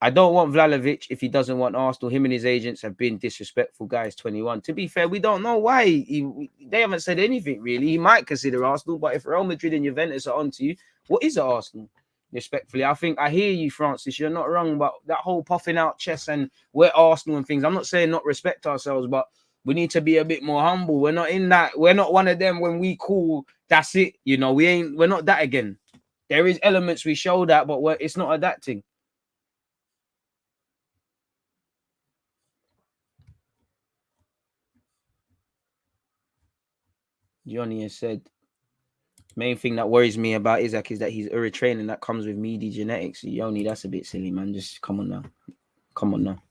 I don't want Vlahovic if he doesn't want Arsenal. Him and his agents have been disrespectful, guys. 21. To be fair, we don't know why. They haven't said anything, really. He might consider Arsenal, but if Real Madrid and Juventus are onto you, what is Arsenal? Respectfully, I think I hear you, Francis. You're not wrong, but that whole puffing out chest and we're Arsenal and things. I'm not saying not respect ourselves, but we need to be a bit more humble. We're not in that. We're not one of them when we call, that's it. You know, we're not that again. There is elements we show that, but it's not adapting. Johnny has said, main thing that worries me about Isak is that he's Eritrean and that comes with meaty genetics. Yoni, that's a bit silly, man. Just come on now. Come on now.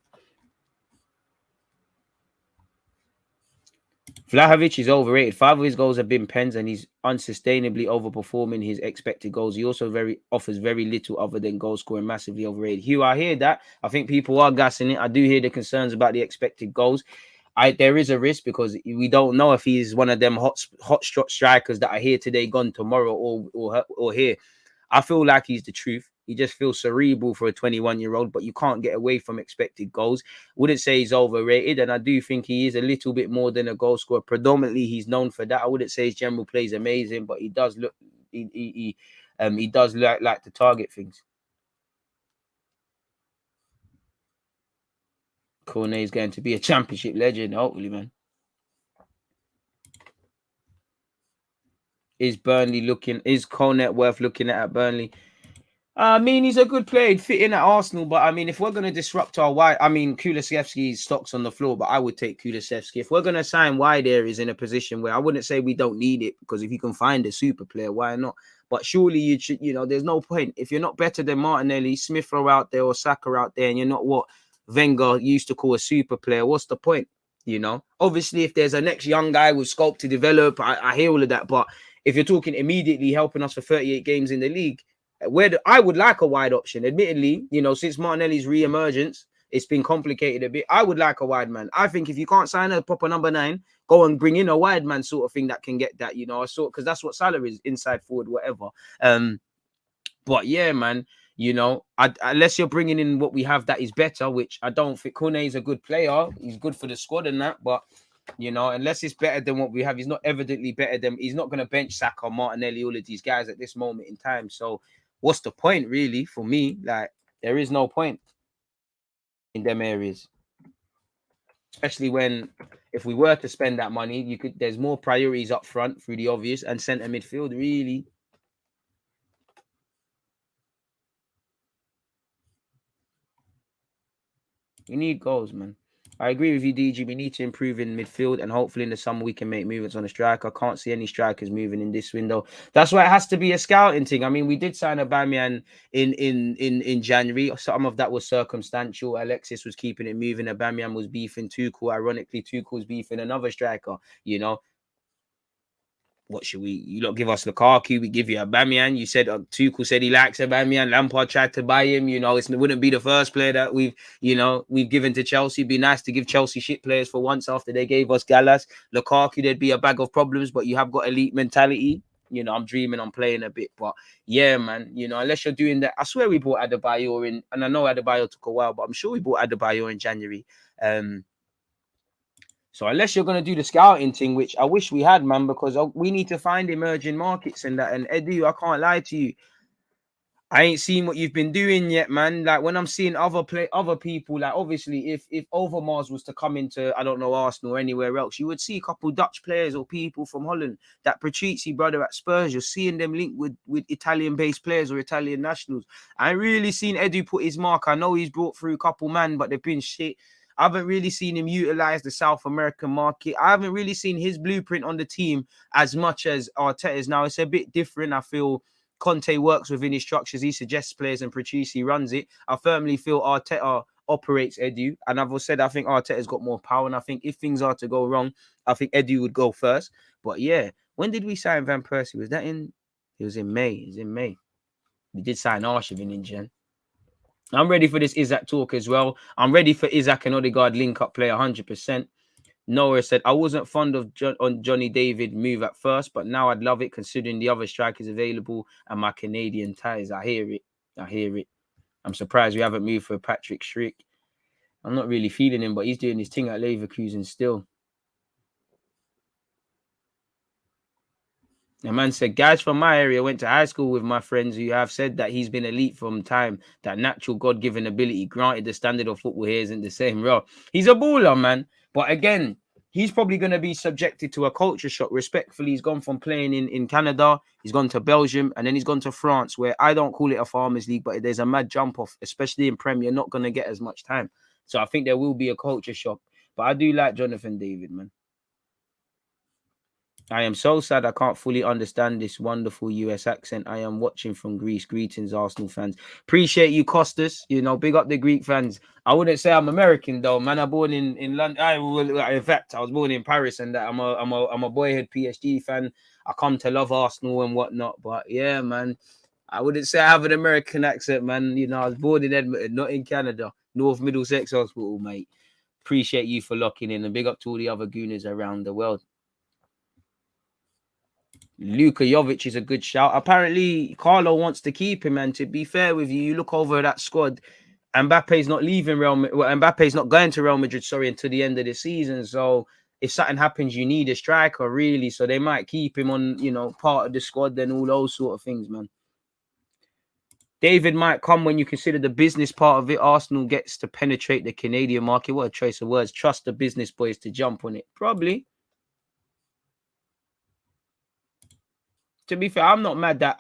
Vlahovic is overrated. 5 of his goals have been pens and he's unsustainably overperforming his expected goals. He also offers very little other than goal scoring, massively overrated. Hugh, I hear that. I think people are gassing it. I do hear the concerns about the expected goals. There is a risk because we don't know if he's one of them hot strikers that are here today, gone tomorrow, or here. I feel like he's the truth. He just feels cerebral for a 21-year-old, but you can't get away from expected goals. Wouldn't say he's overrated, and I do think he is a little bit more than a goal scorer. Predominantly, he's known for that. I wouldn't say his general play is amazing, but he does look, he does like to target things. Cornet is going to be a championship legend, hopefully, man. Is Cornet worth looking at Burnley? I mean, he's a good player. He'd fit in at Arsenal, but I mean, if we're going to disrupt our wide, I mean, Kulusevski's stock's on the floor, but I would take Kulusevski. If we're going to sign wide areas in a position where I wouldn't say we don't need it, because if you can find a super player, why not? But surely you should, there's no point. If you're not better than Martinelli, Smith Rowe out there or Saka out there, and you're not what Wenger used to call a super player, what's the point? Obviously, if there's a next young guy with scope to develop, I hear all of that. But if you're talking immediately helping us for 38 games in the league, I would like a wide option. Admittedly, since Martinelli's re-emergence, it's been complicated a bit. I would like a wide man. I think if you can't sign a proper number 9, go and bring in a wide man sort of thing that can get that, because that's what Salah is, inside forward, whatever. But yeah, man, unless you're bringing in what we have that is better, which I don't think. Kone is a good player. He's good for the squad and that, but unless it's better than what we have, he's not evidently better than. He's not going to bench Saka, Martinelli, all of these guys at this moment in time. So what's the point, really, for me? Like, there is no point in them areas, especially when, if we were to spend that money, there's more priorities up front through the obvious and centre midfield, really. We need goals, man. I agree with you, DG. We need to improve in midfield, and hopefully in the summer we can make movements on a striker. I can't see any strikers moving in this window. That's why it has to be a scouting thing. I mean, we did sign Aubameyang in January. Some of that was circumstantial. Alexis was keeping it moving. Aubameyang was beefing Tuchel. Ironically, Tuchel's beefing another striker. What should we? You lot give us Lukaku, we give you Aubameyang. You said Tuchel said he likes Aubameyang. Lampard tried to buy him. It wouldn't be the first player that we've given to Chelsea. It'd be nice to give Chelsea shit players for once after they gave us Gallas. Lukaku, there'd be a bag of problems, but you have got elite mentality. I'm dreaming on playing a bit, but yeah, man. Unless you're doing that, I swear we bought Adebayor and I know Adebayor took a while, but I'm sure we bought Adebayor in January. So unless you're going to do the scouting thing, which I wish we had, man, because we need to find emerging markets and that. And Edu, I can't lie to you, I ain't seen what you've been doing yet, man. Like when I'm seeing other people, like obviously if Overmars was to come into, I don't know, Arsenal or anywhere else, you would see a couple Dutch players or people from Holland. That Patrici brother at Spurs, you're seeing them linked with Italian-based players or Italian nationals. I ain't really seen Edu put his mark. I know he's brought through a couple, man, but they've been shit. I haven't really seen him utilize the South American market. I haven't really seen his blueprint on the team as much as Arteta's. Now, it's a bit different. I feel Conte works within his structures. He suggests players and Patrici runs it. I firmly feel Arteta operates Edu. And I've said I think Arteta's got more power. And I think if things are to go wrong, I think Edu would go first. But yeah, when did we sign Van Persie? Was that in? It was in May. It was in May. We did sign Arshavin in Jan. I'm ready for this Isak talk as well. I'm ready for Isak and Odegaard link-up play 100%. Noah said, I wasn't fond of Johnny David move at first, but now I'd love it considering the other strikers available and my Canadian ties. I hear it. I'm surprised we haven't moved for Patrick Schick. I'm not really feeling him, but he's doing his thing at Leverkusen still. A man said, guys from my area went to high school with my friends who have said that he's been elite from time, that natural God-given ability. Granted, the standard of football here isn't the same. Bro, he's a baller, man. But again, he's probably going to be subjected to a culture shock. Respectfully, he's gone from playing in Canada, he's gone to Belgium, and then he's gone to France, where I don't call it a farmers league, but there's a mad jump off, especially in Premier. You're not going to get as much time. So I think there will be a culture shock. But I do like Jonathan David, man. I am so sad I can't fully understand this wonderful US accent. I am watching from Greece. Greetings, Arsenal fans. Appreciate you, Costas. You know, big up the Greek fans. I wouldn't say I'm American though, man. I'm born in London. In fact, I was born in Paris, and I'm a boyhood PSG fan. I come to love Arsenal and whatnot. But yeah, man, I wouldn't say I have an American accent, man. You know, I was born in Edmonton, not in Canada. North Middlesex Hospital, mate. Appreciate you for locking in, and big up to all the other gooners around the world. Luka Jovic is a good shout. Apparently, Carlo wants to keep him. And to be fair with you, you look over that squad. Mbappe's not leaving Real Madrid. Well, Mbappe's not going to Real Madrid, until the end of the season. So if something happens, you need a striker, really. So they might keep him on, part of the squad and all those sort of things, man. David might come when you consider the business part of it. Arsenal gets to penetrate the Canadian market. What a choice of words. Trust the business boys to jump on it. Probably. To be fair, I'm not mad that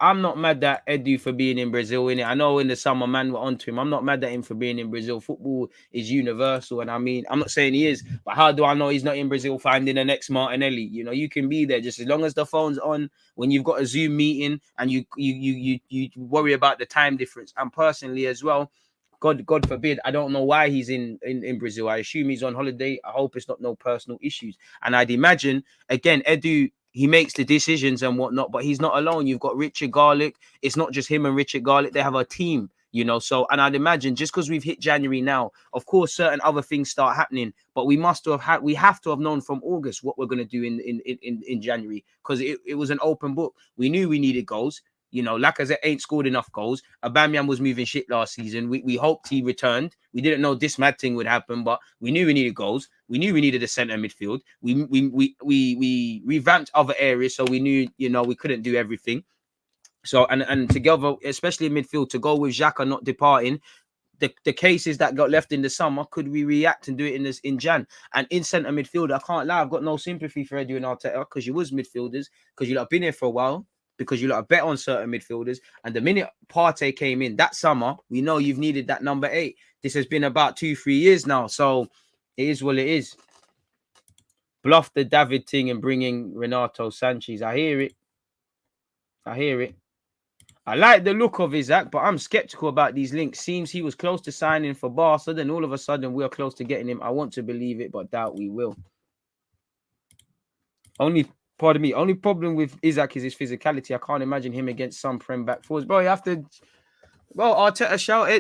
Edu for being in Brazil, innit? I know in the summer, man, we're onto him. I'm not mad at him for being in Brazil. Football is universal. And I mean, I'm not saying he is, but how do I know he's not in Brazil finding the next Martinelli? You know, you can be there just as long as the phone's on when you've got a Zoom meeting and you worry about the time difference. And personally as well, God forbid, I don't know why he's in Brazil. I assume he's on holiday. I hope it's not no personal issues. And I'd imagine, again, Edu, he makes the decisions and whatnot, but he's not alone. You've got Richard Garlick. It's not just him and Richard Garlick. They have a team, So, and I'd imagine just because we've hit January now, of course, certain other things start happening, but we have to have known from August what we're going to do in January, because it was an open book. We knew we needed goals. Lacazette ain't scored enough goals. Aubameyang was moving shit last season. We hoped he returned. We didn't know this mad thing would happen, but we knew we needed goals. We knew we needed a centre midfield. We revamped other areas, so we knew, we couldn't do everything. So, and together, especially in midfield, to go with Xhaka not departing, the cases that got left in the summer, could we react and do it in Jan? And in centre midfield, I can't lie, I've got no sympathy for Edu and Arteta, because you was midfielders, because you lot been here for a while, because you lot bet on certain midfielders. And the minute Partey came in that summer, we know you've needed that number 8. This has been about 2-3 years now. So it is what it is. Bluff the David thing and bringing Renato Sanchez. I hear it. I like the look of Isak, but I'm skeptical about these links. Seems he was close to signing for Barca, then all of a sudden we are close to getting him. I want to believe it, but doubt we will. Only problem with Isak is his physicality. I can't imagine him against some Prem back fours. Bro, you have to... Well, Arteta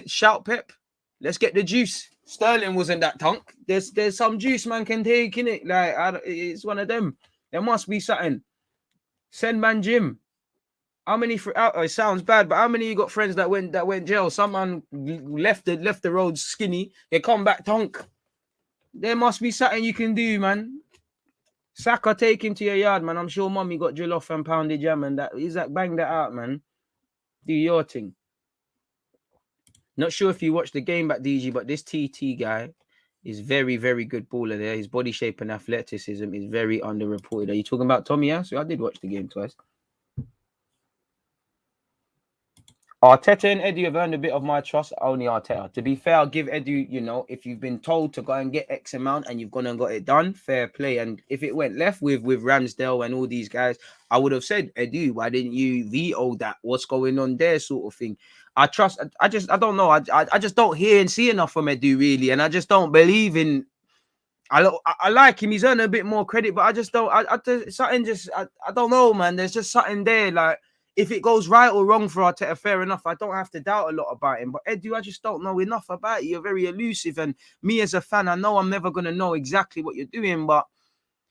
shout Pep. Let's get the juice. Sterling wasn't that tunk. There's some juice man can take, innit? Like, it's one of them. There must be something. Send man Jim. How many? It sounds bad, but how many you got friends that went jail? Someone left the road skinny. They come back tunk. There must be something you can do, man. Saka, take him to your yard, man. I'm sure mommy got drill off and pounded jam and that. Isak, bang that out, man. Do your thing. Not sure if you watched the game back, DG, but this TT guy is very, very good baller there. His body shape and athleticism is very underreported. Are you talking about Tomiyasu? I did watch the game twice. Arteta and Edu have earned a bit of my trust. Only Arteta. To be fair, I'll give Edu, if you've been told to go and get X amount and you've gone and got it done, fair play. And if it went left with Ramsdale and all these guys, I would have said, Edu, why didn't you veto that? What's going on there, sort of thing. I don't know. I just don't hear and see enough from Edu, really. And I just don't believe in... I like him. He's earned a bit more credit, but I just don't... I don't know, man. There's just something there, like... If it goes right or wrong for Arteta, fair enough. I don't have to doubt a lot about him. But Edu, I just don't know enough about you. You're very elusive. And me as a fan, I know I'm never going to know exactly what you're doing. But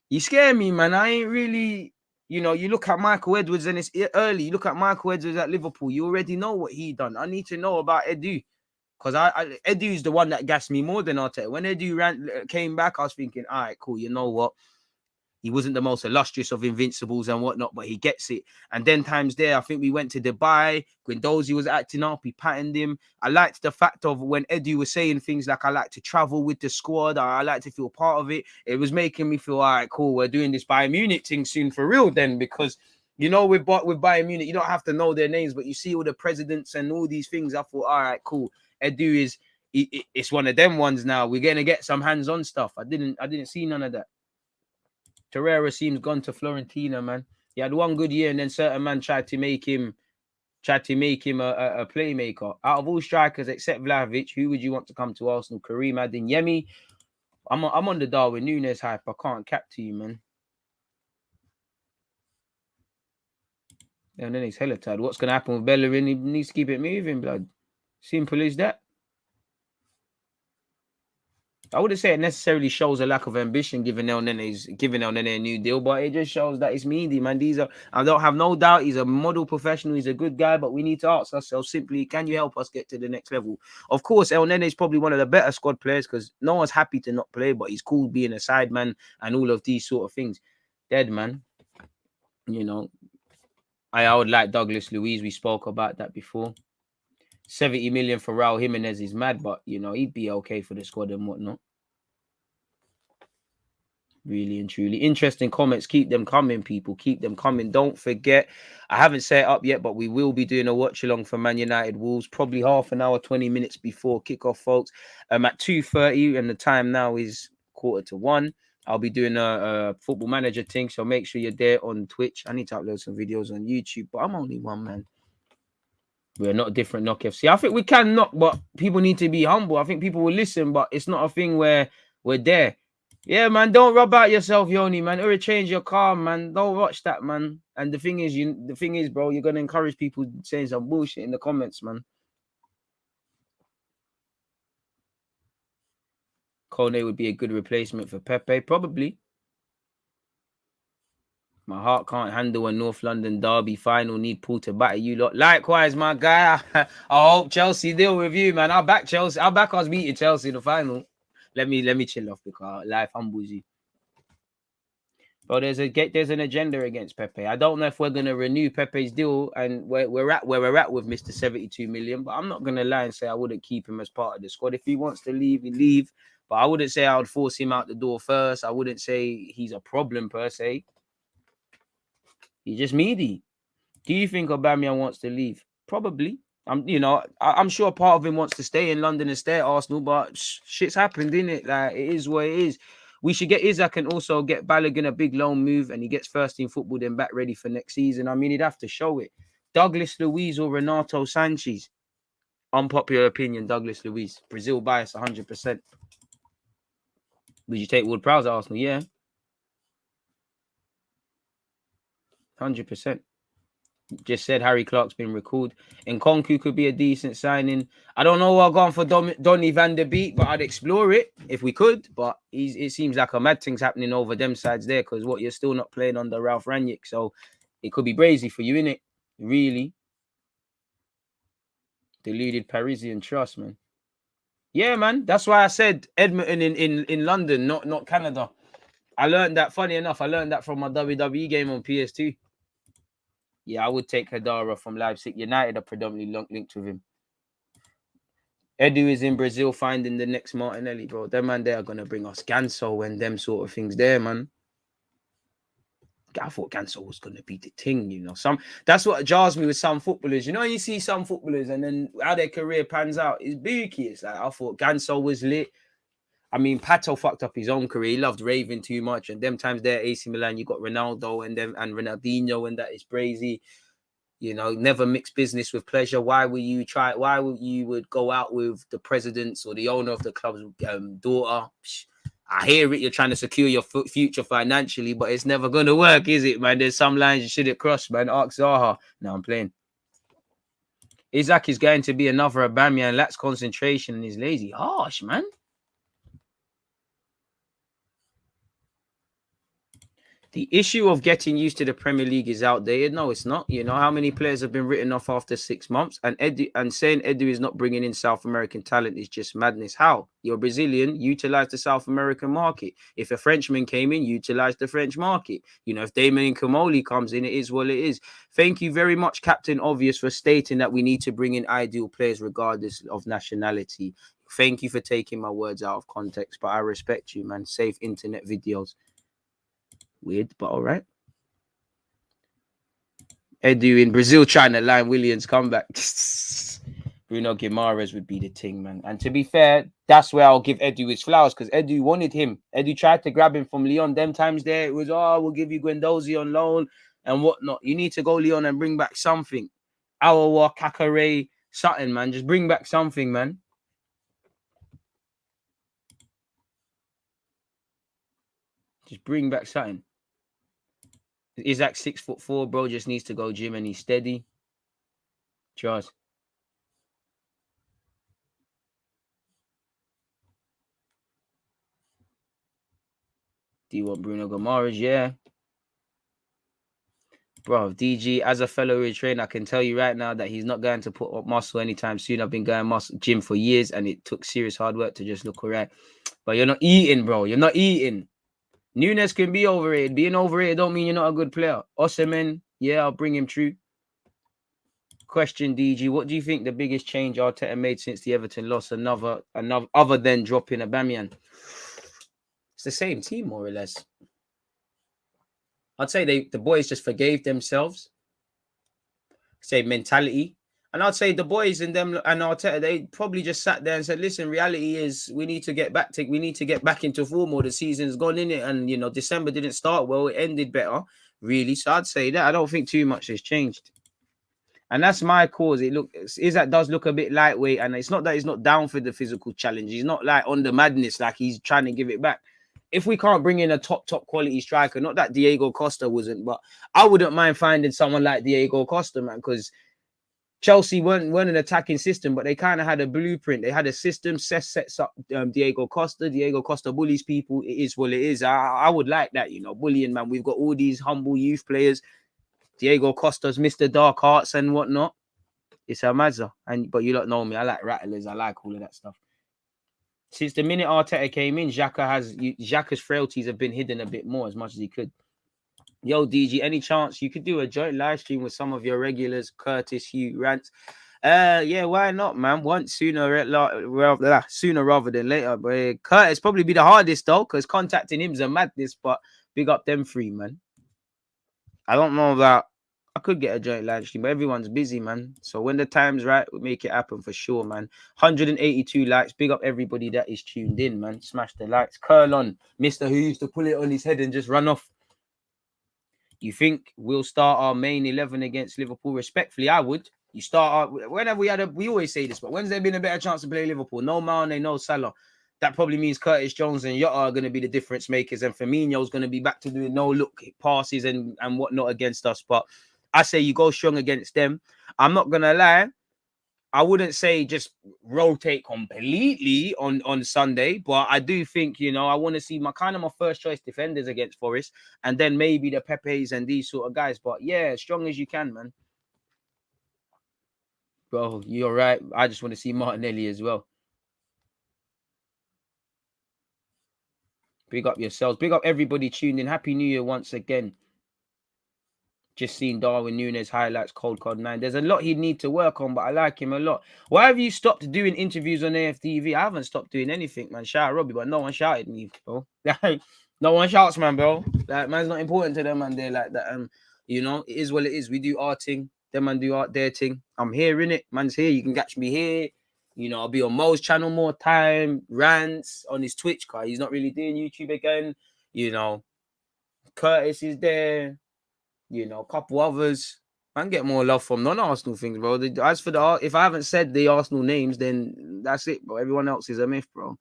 you scare me, man. I ain't really... you look at Michael Edwards and it's early. You look at Michael Edwards at Liverpool. You already know what he done. I need to know about Edu. Because Edu's the one that gassed me more than Arteta. When Edu came back, I was thinking, all right, cool. You know what? He wasn't the most illustrious of invincibles and whatnot, but he gets it. And then times there, I think we went to Dubai. Guendouzi was acting up. He patterned him. I liked the fact of when Edu was saying things like, I like to travel with the squad. I like to feel part of it. It was making me feel, all right, cool. We're doing this Bayern Munich thing soon for real then, because, you know, with Bayern Munich, you don't have to know their names, but you see all the presidents and all these things. I thought, all right, cool. Edu is, it's one of them ones now. We're going to get some hands-on stuff. I didn't see none of that. Torreira seems gone to Fiorentina, man. He had one good year, and then certain man tried to make him a playmaker. Out of all strikers except Vlahovic, who would you want to come to Arsenal? Karim Adeyemi. I'm on the Darwin Núñez hype. I can't cap to you, man. And then he's hella tired. What's gonna happen with Bellerin? He needs to keep it moving, blood. Simple as that. I wouldn't say it necessarily shows a lack of ambition giving El Nene a new deal, but it just shows that it's meaty, man. I don't have no doubt he's a model professional, he's a good guy, but we need to ask ourselves simply, can you help us get to the next level? Of course, El Nene is probably one of the better squad players because no one's happy to not play, but he's cool being a side man and all of these sort of things. Dead, man. You know, I would like Douglas Luiz. We spoke about that before. 70 million for Raul Jimenez is mad, but, you know, he'd be okay for the squad and whatnot. Really and truly. Interesting comments. Keep them coming, people. Keep them coming. Don't forget, I haven't set it up yet, but we will be doing a watch-along for Man United Wolves, probably half an hour, 20 minutes before kickoff, folks. At 2:30, and the time now is 1:45. I'll be doing a football manager thing, so make sure you're there on Twitch. I need to upload some videos on YouTube, but I'm only one man. We're not different knock FC. I think we can knock, but people need to be humble. I think people will listen, but it's not a thing where we're there. Yeah, man, don't rub out yourself, Yoni, man. Or change your car, man. Don't watch that, man. And the thing is, bro, you're gonna encourage people saying some bullshit in the comments, man. Kone would be a good replacement for Pepe, probably. My heart can't handle a North London derby final. Need Paul to batter you lot. Likewise, my guy. I hope Chelsea deal with you, man. I'll back Chelsea. I'll back us beating Chelsea in the final. Let me chill off because life humbles you. But there's an agenda against Pepe. I don't know if we're gonna renew Pepe's deal and where we're at with Mr. 72 million. But I'm not gonna lie and say I wouldn't keep him as part of the squad. If he wants to leave, he leave. But I wouldn't say I would force him out the door first. I wouldn't say he's a problem per se. He's just meaty. Do you think Aubameyang wants to leave? Probably. I'm sure part of him wants to stay in London and stay at Arsenal, but shit's happened, isn't it? Like, it is what it is. We should get Isak and also get Balogun a big loan move, and he gets first team football then back ready for next season. I mean, he'd have to show it. Douglas Luiz or Renato Sanchez? Unpopular opinion, Douglas Luiz. Brazil bias 100%. Would you take Ward-Prowse at Arsenal? Yeah. 100%. Just said Harry Clark's been recalled. Nkunku could be a decent signing. I don't know what I've gone for Donny van der Beek, but I'd explore it if we could. But it seems like a mad thing's happening over them sides there because you're still not playing under Ralph Rangnick. So it could be brazy for you, innit? Really. Deluded Parisian trust, man. Yeah, man. That's why I said Edmonton in London, not Canada. I learned that, funny enough, from my WWE game on PS2. Yeah, I would take Hadara from Leipzig. United are predominantly linked with him. Edu is in Brazil finding the next Martinelli, bro. Them man, they are going to bring us Ganso and them sort of things there, man. I thought Ganso was going to be the thing, you know. That's what jars me with some footballers. You know, you see some footballers and then how their career pans out. It's booky. It's like, I thought Ganso was lit. I mean, Pato fucked up his own career. He loved raving too much. And them times there, AC Milan, you got Ronaldo and Ronaldinho, and that is brazy. You know, never mix business with pleasure. Why would you would go out with the president's or the owner of the club's daughter? I hear it. You're trying to secure your future financially, but it's never going to work, is it, man? There's some lines you shouldn't cross, man. Ask Zaha. No, I'm playing. Isak is going to be another Aubameyang, lacks concentration and is lazy. Harsh, man. The issue of getting used to the Premier League is outdated. No, it's not. You know how many players have been written off after 6 months, and saying Edu is not bringing in South American talent is just madness. How? You're Brazilian, utilize the South American market. If a Frenchman came in, utilize the French market. You know, if Damien Kamoli comes in, it is what it is. Thank you very much, Captain Obvious, for stating that we need to bring in ideal players regardless of nationality. Thank you for taking my words out of context, but I respect you, man. Safe internet videos. Weird, but all right. Edu in Brazil trying to line Williams comeback. Bruno Guimaraes would be the thing, man. And to be fair, that's where I'll give Edu his flowers, because Edu wanted him. Edu tried to grab him from Lyon. Them times there, it was, we'll give you Guendouzi on loan and whatnot. You need to go Lyon and bring back something. Awawa, Kakare, something, man. Just bring back something, man. Just bring back something. Isak 6'4", bro, just needs to go gym and he's steady. Trust. Do you want Bruno Guimaraes? Yeah. Bro, DG, as a fellow trainer, I can tell you right now that he's not going to put up muscle anytime soon. I've been going gym for years, and it took serious hard work to just look all right. But you're not eating, bro. You're not eating. Nunes can be overrated. Being overrated don't mean you're not a good player. Osimhen, yeah, I'll bring him true. Question, DG, what do you think the biggest change Arteta made since the Everton loss? Another other than dropping Aubameyang? It's the same team, more or less. I'd say the boys just forgave themselves. Say mentality. And I'd say the boys and them and Arteta, they probably just sat there and said, listen, reality is we need to get back into form, or the season's gone in it. And, you know, December didn't start well. It ended better, really. So I'd say that. I don't think too much has changed. And that's my cause. Isak does look a bit lightweight. And it's not that he's not down for the physical challenge. He's not like on the madness, like he's trying to give it back. If we can't bring in a top quality striker, not that Diego Costa wasn't, but I wouldn't mind finding someone like Diego Costa, man, because Chelsea weren't an attacking system, but they kind of had a blueprint. They had a system, sets up Diego Costa. Diego Costa bullies people. It is what it is. I would like that, you know, bullying, man. We've got all these humble youth players. Diego Costa's Mr. Dark Arts and whatnot. It's a mazza. But you don't know me. I like rattlers. I like all of that stuff. Since the minute Arteta came in, Xhaka's frailties have been hidden a bit more as much as he could. Yo, DG, any chance you could do a joint live stream with some of your regulars, Curtis, Hugh, Rants? Yeah, why not, man? Once sooner rather than later. But Curtis probably be the hardest though, because contacting him's a madness. But big up them three, man. I don't know that I could get a joint live stream, but everyone's busy, man. So when the time's right, we'll make it happen for sure, man. 182 likes. Big up everybody that is tuned in, man. Smash the likes. Curl on, Mr. Who used to pull it on his head and just run off. You think we'll start our main 11 against Liverpool? Respectfully, I would. You start whenever we always say this, but when's there been a better chance to play Liverpool? No Mane, no Salah. That probably means Curtis Jones and Jota are going to be the difference makers, and Firmino's going to be back to doing no-look passes and whatnot against us. But I say you go strong against them. I'm not going to lie. I wouldn't say just rotate completely on Sunday, but I do think, you know, I want to see my first choice defenders against Forest, and then maybe the Pepes and these sort of guys. But yeah, as strong as you can, man. Bro, you're right. I just want to see Martinelli as well. Big up yourselves. Big up everybody tuned in. Happy New Year once again. Just seen Darwin Núñez highlights, Cold Card 9. There's a lot he'd need to work on, but I like him a lot. Why have you stopped doing interviews on AFTV? I haven't stopped doing anything, man. Shout out Robbie, but no one shouted me, bro. No one shouts, man, bro. Like, man's not important to them, man. They're like that. You know, it is what it is. We do our thing. Them man do art their thing. I'm here, innit? Man's here. You can catch me here. You know, I'll be on Mo's channel more time. Rants on his Twitch, cause he's not really doing YouTube again. You know, Curtis is there. You know, a couple others. I can get more love from non-Arsenal things, bro. As for if I haven't said the Arsenal names, then that's it, bro. Everyone else is a myth, bro.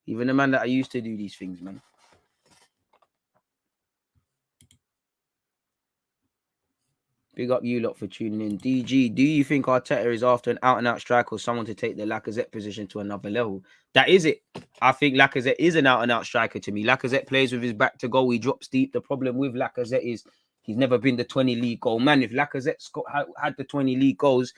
Even the man that I used to do these things, man. Big up you lot for tuning in. DG, do you think Arteta is after an out-and-out striker or someone to take the Lacazette position to another level? That is it. I think Lacazette is an out-and-out striker to me. Lacazette plays with his back to goal. He drops deep. The problem with Lacazette is he's never been the 20 league goal man. If Lacazette had the 20 league goals,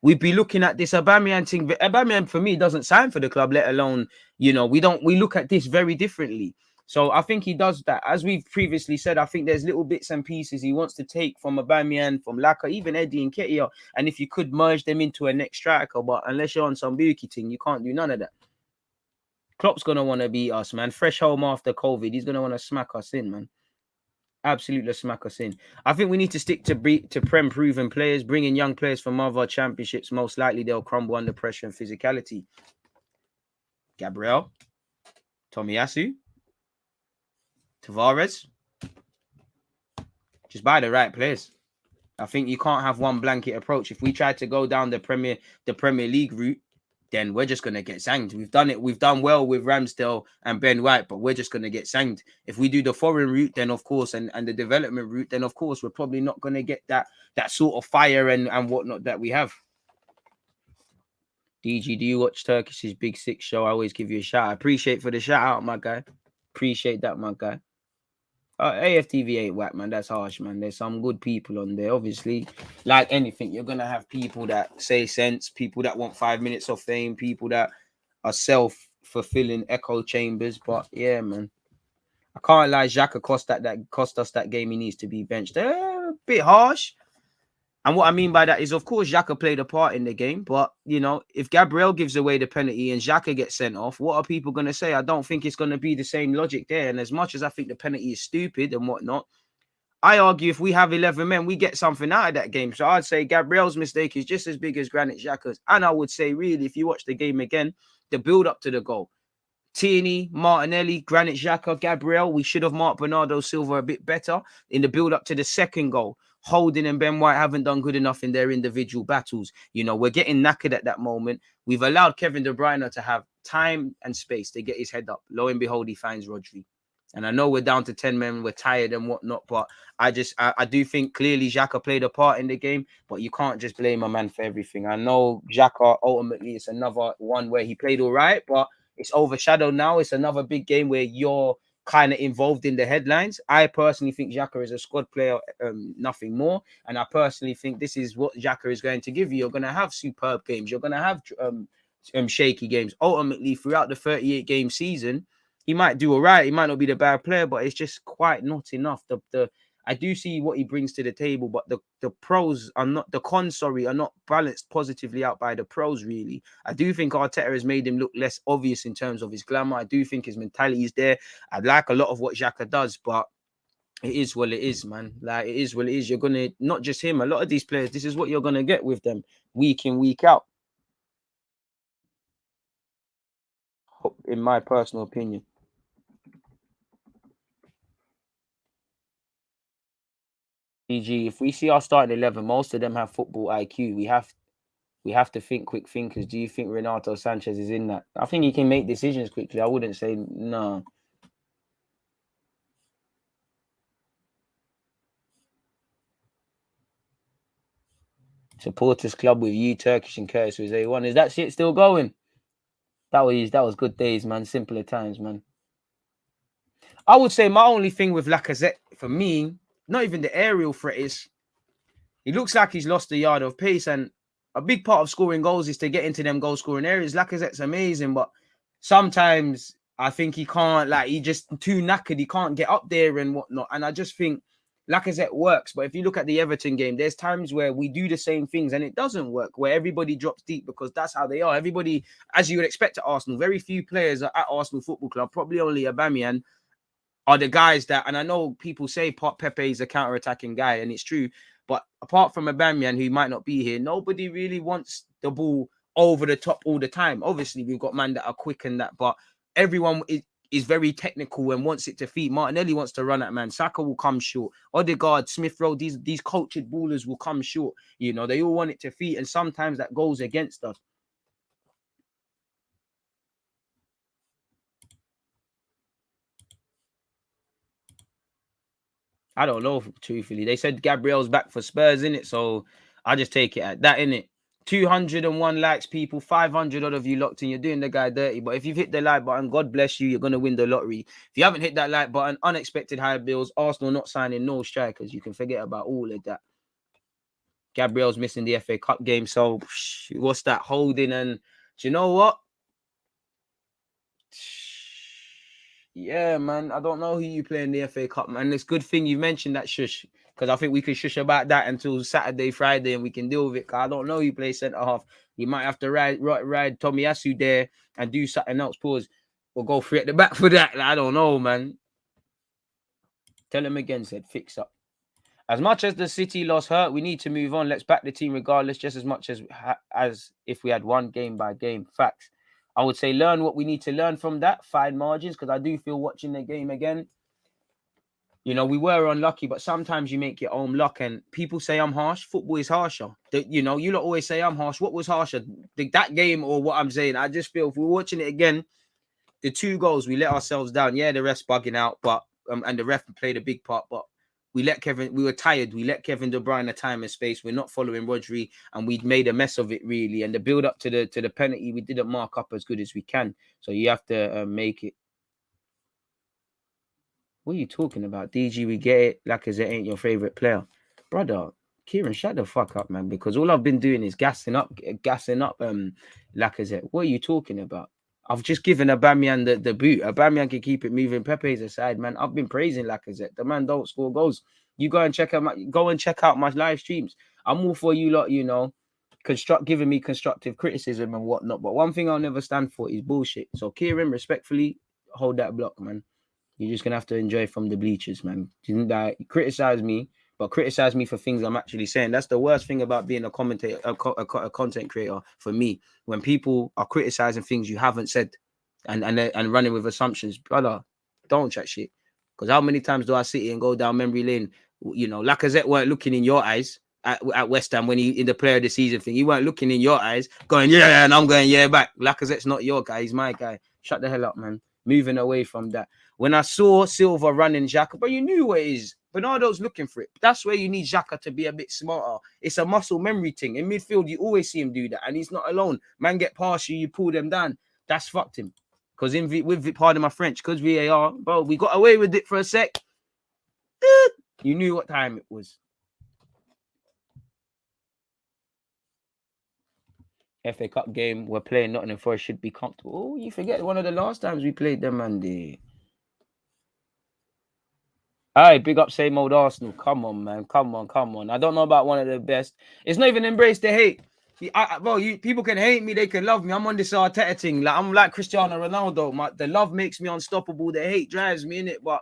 we'd be looking at this Aubameyang thing. But Aubameyang, for me, doesn't sign for the club, let alone, we look at this very differently. So I think he does that. As we've previously said, I think there's little bits and pieces he wants to take from Aubameyang, from Laka, even Eddie and Nketiah. And if you could merge them into a next striker, but unless you're on some Buki thing, you can't do none of that. Klopp's going to want to beat us, man. Fresh home after COVID. He's going to want to smack us in, man. Absolutely smack us in. I think we need to stick to Prem proven players, bringing young players from other championships. Most likely they'll crumble under pressure and physicality. Gabriel, Tomiyasu, Tavares. Just buy the right players. I think you can't have one blanket approach. If we try to go down the Premier League route, then we're just going to get sanged. We've done it. We've done well with Ramsdale and Ben White, but we're just going to get sanged. If we do the foreign route, then of course, and the development route, then of course, we're probably not going to get that sort of fire and whatnot that we have. DG, do you watch Turkish's Big Six show? I always give you a shout. I appreciate for the shout out, my guy. Appreciate that, my guy. AFTV ain't whack, man. That's harsh, man. There's some good people on there. Obviously, like anything, you're gonna have people that say sense, people that want 5 minutes of fame, people that are self-fulfilling echo chambers. But yeah, man, I can't lie. Xhaka cost us that game. He needs to be benched. A bit harsh. And what I mean by that is, of course, Xhaka played a part in the game. But, if Gabriel gives away the penalty and Xhaka gets sent off, what are people going to say? I don't think it's going to be the same logic there. And as much as I think the penalty is stupid and whatnot, I argue if we have 11 men, we get something out of that game. So I'd say Gabriel's mistake is just as big as Granit Xhaka's. And I would say, really, if you watch the game again, the build up to the goal, Tierney, Martinelli, Granit Xhaka, Gabriel, we should have marked Bernardo Silva a bit better in the build up to the second goal. Holding and Ben White haven't done good enough in their individual battles. We're getting knackered at that moment. We've allowed Kevin De Bruyne to have time and space to get his head up. Lo and behold, he finds Rodri. And I know we're down to 10 men, we're tired and whatnot, but I do think clearly Xhaka played a part in the game, but you can't just blame a man for everything. I know Xhaka ultimately is another one where he played all right, but it's overshadowed now. It's another big game where you're kind of involved in the headlines. I personally think Xhaka is a squad player, nothing more. And I personally think this is what Xhaka is going to give you. You're going to have superb games. You're going to have shaky games. Ultimately, throughout the 38-game season, he might do all right. He might not be the bad player, but it's just quite not enough. I do see what he brings to the table, but the pros are not, the cons, are not balanced positively out by the pros, really. I do think Arteta has made him look less obvious in terms of his glamour. I do think his mentality is there. I like a lot of what Xhaka does, but it is what it is, man. Like, it is what it is. You're going to, not just him, a lot of these players, this is what you're going to get with them week in, week out. In my personal opinion. EG, if we see our starting 11, most of them have football IQ. We have to think quick thinkers. Do you think Renato Sanchez is in that? I think he can make decisions quickly. I wouldn't say no. Supporters club with you, Turkish and Curtis was A1. Is that shit still going? That was good days, man. Simpler times, man. I would say my only thing with Lacazette, for me, not even the aerial threat, is he looks like he's lost a yard of pace, and a big part of scoring goals is to get into them goal-scoring areas. Lacazette's amazing, but sometimes I think he can't, he just too knackered. He can't get up there and whatnot. And I just think Lacazette works. But if you look at the Everton game, there's times where we do the same things and it doesn't work, where everybody drops deep because that's how they are. Everybody, as you would expect at Arsenal, very few players are at Arsenal Football Club, probably only Aubameyang, are the guys that, and I know people say Pepe is a counter-attacking guy, and it's true, but apart from Aubameyang, who might not be here, nobody really wants the ball over the top all the time. Obviously, we've got men that are quick and that, but everyone is very technical and wants it to feed. Martinelli wants to run at man. Saka will come short. Odegaard, Smith Rowe, these cultured ballers will come short. They all want it to feed, and sometimes that goes against us. I don't know, truthfully. They said Gabriel's back for Spurs, innit? So I just take it at that, innit? 201 likes, people. 500 odd of you locked in. You're doing the guy dirty. But if you've hit the like button, God bless you. You're going to win the lottery. If you haven't hit that like button, unexpected high bills, Arsenal not signing no strikers. You can forget about all of that. Gabriel's missing the FA Cup game. So what's that? Holding and do you know what? Yeah, man. I don't know who you play in the FA Cup, man. It's a good thing you mentioned that shush. Because I think we could shush about that until Saturday, Friday, and we can deal with it. Because I don't know who plays centre half. You might have to ride Tomiyasu there and do something else. Pause. Or go free at the back for that. I don't know, man. Tell him again, said fix up. As much as the City loss hurt, we need to move on. Let's back the team regardless, just as much as if we had won game by game. Facts. I would say learn what we need to learn from that. Fine margins, because I do feel watching the game again, you know, we were unlucky, but sometimes you make your own luck. And people say I'm harsh. Football is harsher. You know, you lot always say I'm harsh. What was harsher? That game or what I'm saying? I just feel if we're watching it again, the 2 goals, we let ourselves down. Yeah, the ref's bugging out, but and the ref played a big part, but we were tired. We let Kevin De Bruyne time and space. We're not following Rodri, and we'd made a mess of it, really. And the build up to the penalty, we didn't mark up as good as we can. So you have to make it. What are you talking about? DG, we get it. Lacazette ain't your favorite player. Brother, Kieran, shut the fuck up, man, because all I've been doing is gassing up Lacazette. What are you talking about? I've just given Aubameyang the boot. Aubameyang can keep it moving. Pepe's aside, man. I've been praising Lacazette. The man don't score goals. You go and check out my live streams. I'm all for you lot, you know, giving me constructive criticism and whatnot. But one thing I'll never stand for is bullshit. So Kieran, respectfully, hold that block, man. You're just gonna have to enjoy from the bleachers, man. You criticize me, but criticize me for things I'm actually saying. That's the worst thing about being a commentator, a content creator for me. When people are criticizing things you haven't said and running with assumptions, brother, don't chat shit. Because how many times do I sit here and go down memory lane? You know, Lacazette weren't looking in your eyes at West Ham when he in the player of the season thing. He weren't looking in your eyes, going yeah, and I'm going yeah back. Lacazette's not your guy. He's my guy. Shut the hell up, man. Moving away from that. When I saw Silva running Xhaka, but you knew what it is. Bernardo's looking for it. That's where you need Xhaka to be a bit smarter. It's a muscle memory thing. In midfield, you always see him do that. And he's not alone. Man get past you, you pull them down. That's fucked him. Because pardon my French, because VAR, bro, we got away with it for a sec. You knew what time it was. FA Cup game, we're playing Nottingham Forest, should be comfortable. Oh, you forget one of the last times we played them, man. All right, big up, same old Arsenal. Come on, man. Come on. I don't know about one of the best. It's not even embrace the hate. People can hate me, they can love me. I'm on this Arteta thing. Like I'm like Cristiano Ronaldo. The love makes me unstoppable. The hate drives me in it. But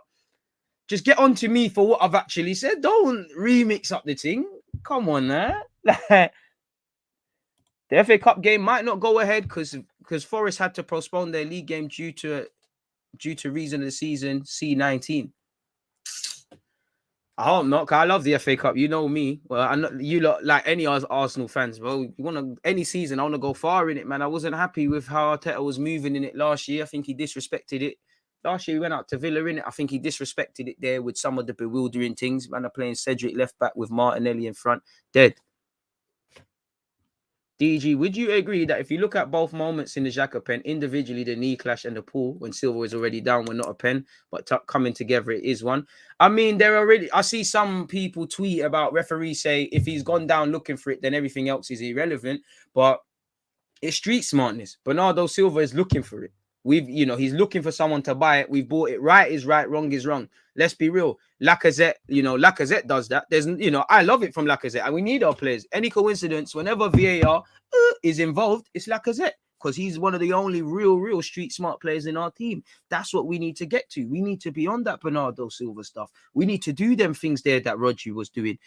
just get on to me for what I've actually said. Don't remix up the thing. Come on, man. The FA Cup game might not go ahead because Forest had to postpone their league game due to reason of the season C19. I hope not, because I love the FA Cup. You know me. Well, I know you lot like any Arsenal fans, bro. You want to any season, I want to go far in it, man. I wasn't happy with how Arteta was moving in it last year. I think he disrespected it. Last year he went out to Villa in it. I think he disrespected it there with some of the bewildering things. Man, are playing Cedric left back with Martinelli in front. Dead. DG, would you agree that if you look at both moments in the Xhaka pen, individually, the knee clash and the pull when Silva is already down were not a pen, but coming together, it is one? I mean, I see some people tweet about referees say if he's gone down looking for it, then everything else is irrelevant. But it's street smartness. Bernardo Silva is looking for it. He's looking for someone to buy it. We've bought it. Right is right, wrong is wrong. Let's be real. Lacazette does that. I love it from Lacazette, and we need our players. Any coincidence, whenever VAR is involved, it's Lacazette because he's one of the only real street smart players in our team. That's what we need to get to. We need to be on that Bernardo Silva stuff. We need to do them things there that Rodri was doing,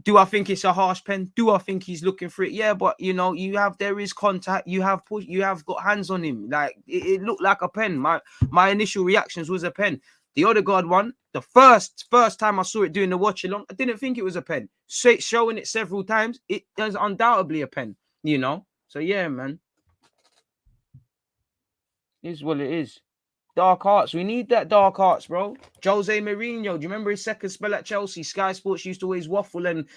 Do I think it's a harsh pen? Do I think he's looking for it? Yeah, but there is contact. You have got hands on him. Like it looked like a pen. My initial reactions was a pen. The Odegaard one, the first time I saw it doing the watch along, I didn't think it was a pen. Showing it several times, it is undoubtedly a pen. So yeah, man, it is what it is. Dark arts. We need that dark arts, bro. Jose Mourinho. Do you remember his second spell at Chelsea? Sky Sports used to always waffle and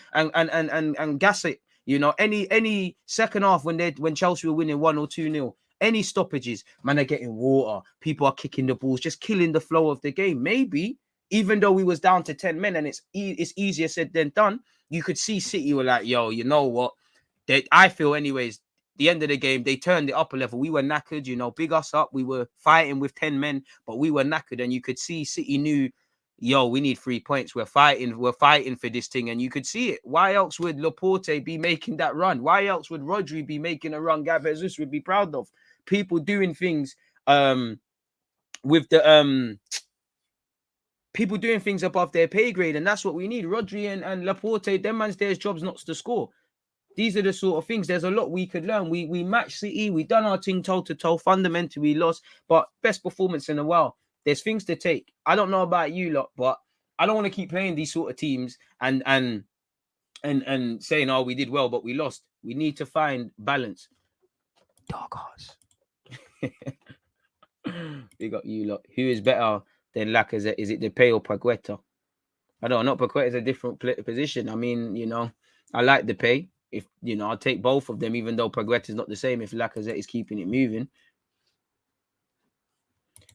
gas it. You know, any second half when Chelsea were winning 1 or 2-0, any stoppages, man are getting water. People are kicking the balls, just killing the flow of the game. Maybe even though we was down to 10 men and it's easier said than done, you could see City were like, yo, you know what? I feel anyways. The end of the game, they turned it up a level. We were knackered, you know, big us up. We were fighting with 10 men, but we were knackered. And you could see City knew, yo, we need 3 points. We're fighting for this thing. And you could see it. Why else would Laporte be making that run? Why else would Rodri be making a run? Gabriel Jesus would be proud of. People doing things with the people doing things above their pay grade. And that's what we need. Rodri and Laporte, them man's their job's not to score. These are the sort of things. There's a lot we could learn. We matched City. We done our thing toe to toe. Fundamentally, we lost, but best performance in a while. There's things to take. I don't know about you lot, but I don't want to keep playing these sort of teams and saying, oh, we did well, but we lost. We need to find balance. Dark hearts. We got you lot. Who is better than Lacazette? Is it Depay or Paqueta? I don't know. Paqueta is a different position. I mean, you know, I like Depay. If, you know, I'll take both of them, even though Paqueta is not the same if Lacazette is keeping it moving.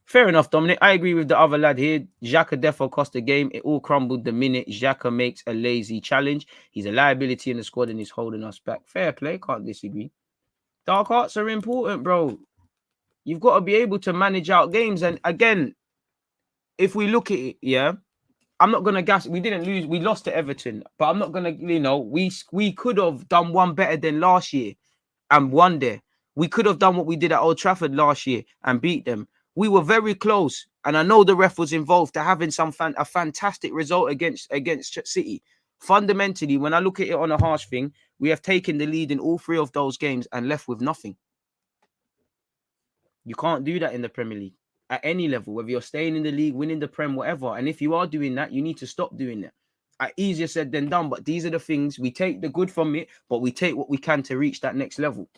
Fair enough, Dominic. I agree with the other lad here. Xhaka defo cost the game. It all crumbled the minute Xhaka makes a lazy challenge. He's a liability in the squad and he's holding us back. Fair play. Can't disagree. Dark arts are important, bro. You've got to be able to manage out games. And again, if we look at it, yeah, I'm not going to gas. We didn't lose. We lost to Everton. But I'm not going to, you know, we could have done one better than last year and won there. We could have done what we did at Old Trafford last year and beat them. We were very close. And I know the ref was involved to having a fantastic result against City. Fundamentally, when I look at it on a harsh thing, we have taken the lead in all 3 of those games and left with nothing. You can't do that in the Premier League at any level, whether you're staying in the league, winning the Prem, whatever. And if you are doing that, you need to stop doing that. Easier said than done, but these are the things. We take the good from it, but we take what we can to reach that next level.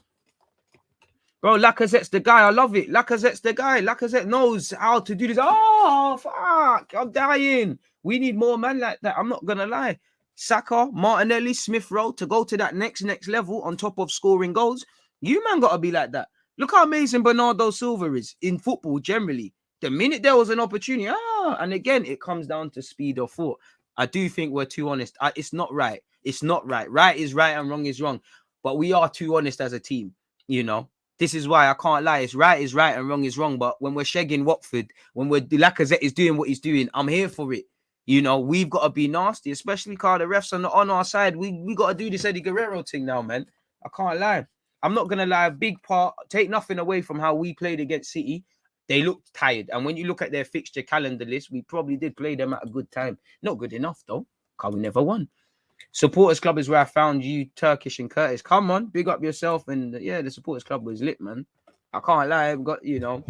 Bro, Lacazette's the guy. I love it. Lacazette's the guy. Lacazette knows how to do this. Oh, fuck. I'm dying. We need more men like that. I'm not going to lie. Saka, Martinelli, Smith Rowe to go to that next level on top of scoring goals. You, man, got to be like that. Look how amazing Bernardo Silva is in football generally. The minute there was an opportunity, and again, it comes down to speed of thought. I do think we're too honest. It's not right. It's not right. Right is right and wrong is wrong. But we are too honest as a team, you know. This is why I can't lie. It's right is right and wrong is wrong. But when we're shagging Watford, when Lacazette is doing what he's doing, I'm here for it. You know, we've got to be nasty, especially because the refs are on our side. We got to do this Eddie Guerrero thing now, man. I can't lie. I'm not going to lie. A big part, take nothing away from how we played against City. They looked tired. And when you look at their fixture calendar list, we probably did play them at a good time. Not good enough, though, because we never won. Supporters Club is where I found you, Turkish and Curtis. Come on, big up yourself. And yeah, the Supporters Club was lit, man. I can't lie. I've got, you know,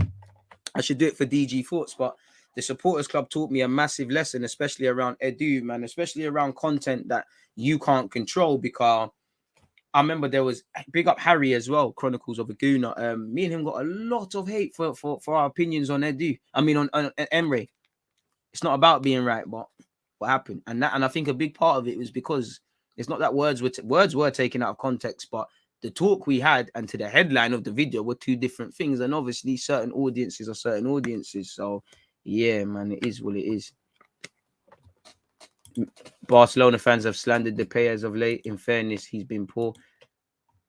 I should do it for DG Thoughts, but the Supporters Club taught me a massive lesson, especially around Edu, man, especially around content that you can't control. Because I remember there was big up Harry as well, Chronicles of a Gooner. Me and him got a lot of hate for our opinions on Edu. I mean, on Emre. It's not about being right, but what happened? And I think a big part of it was because it's not that words were taken out of context, but the talk we had and to the headline of the video were two different things. And obviously certain audiences are certain audiences. So yeah, man, it is what it is. Barcelona fans have slandered the players of late. In fairness, he's been poor.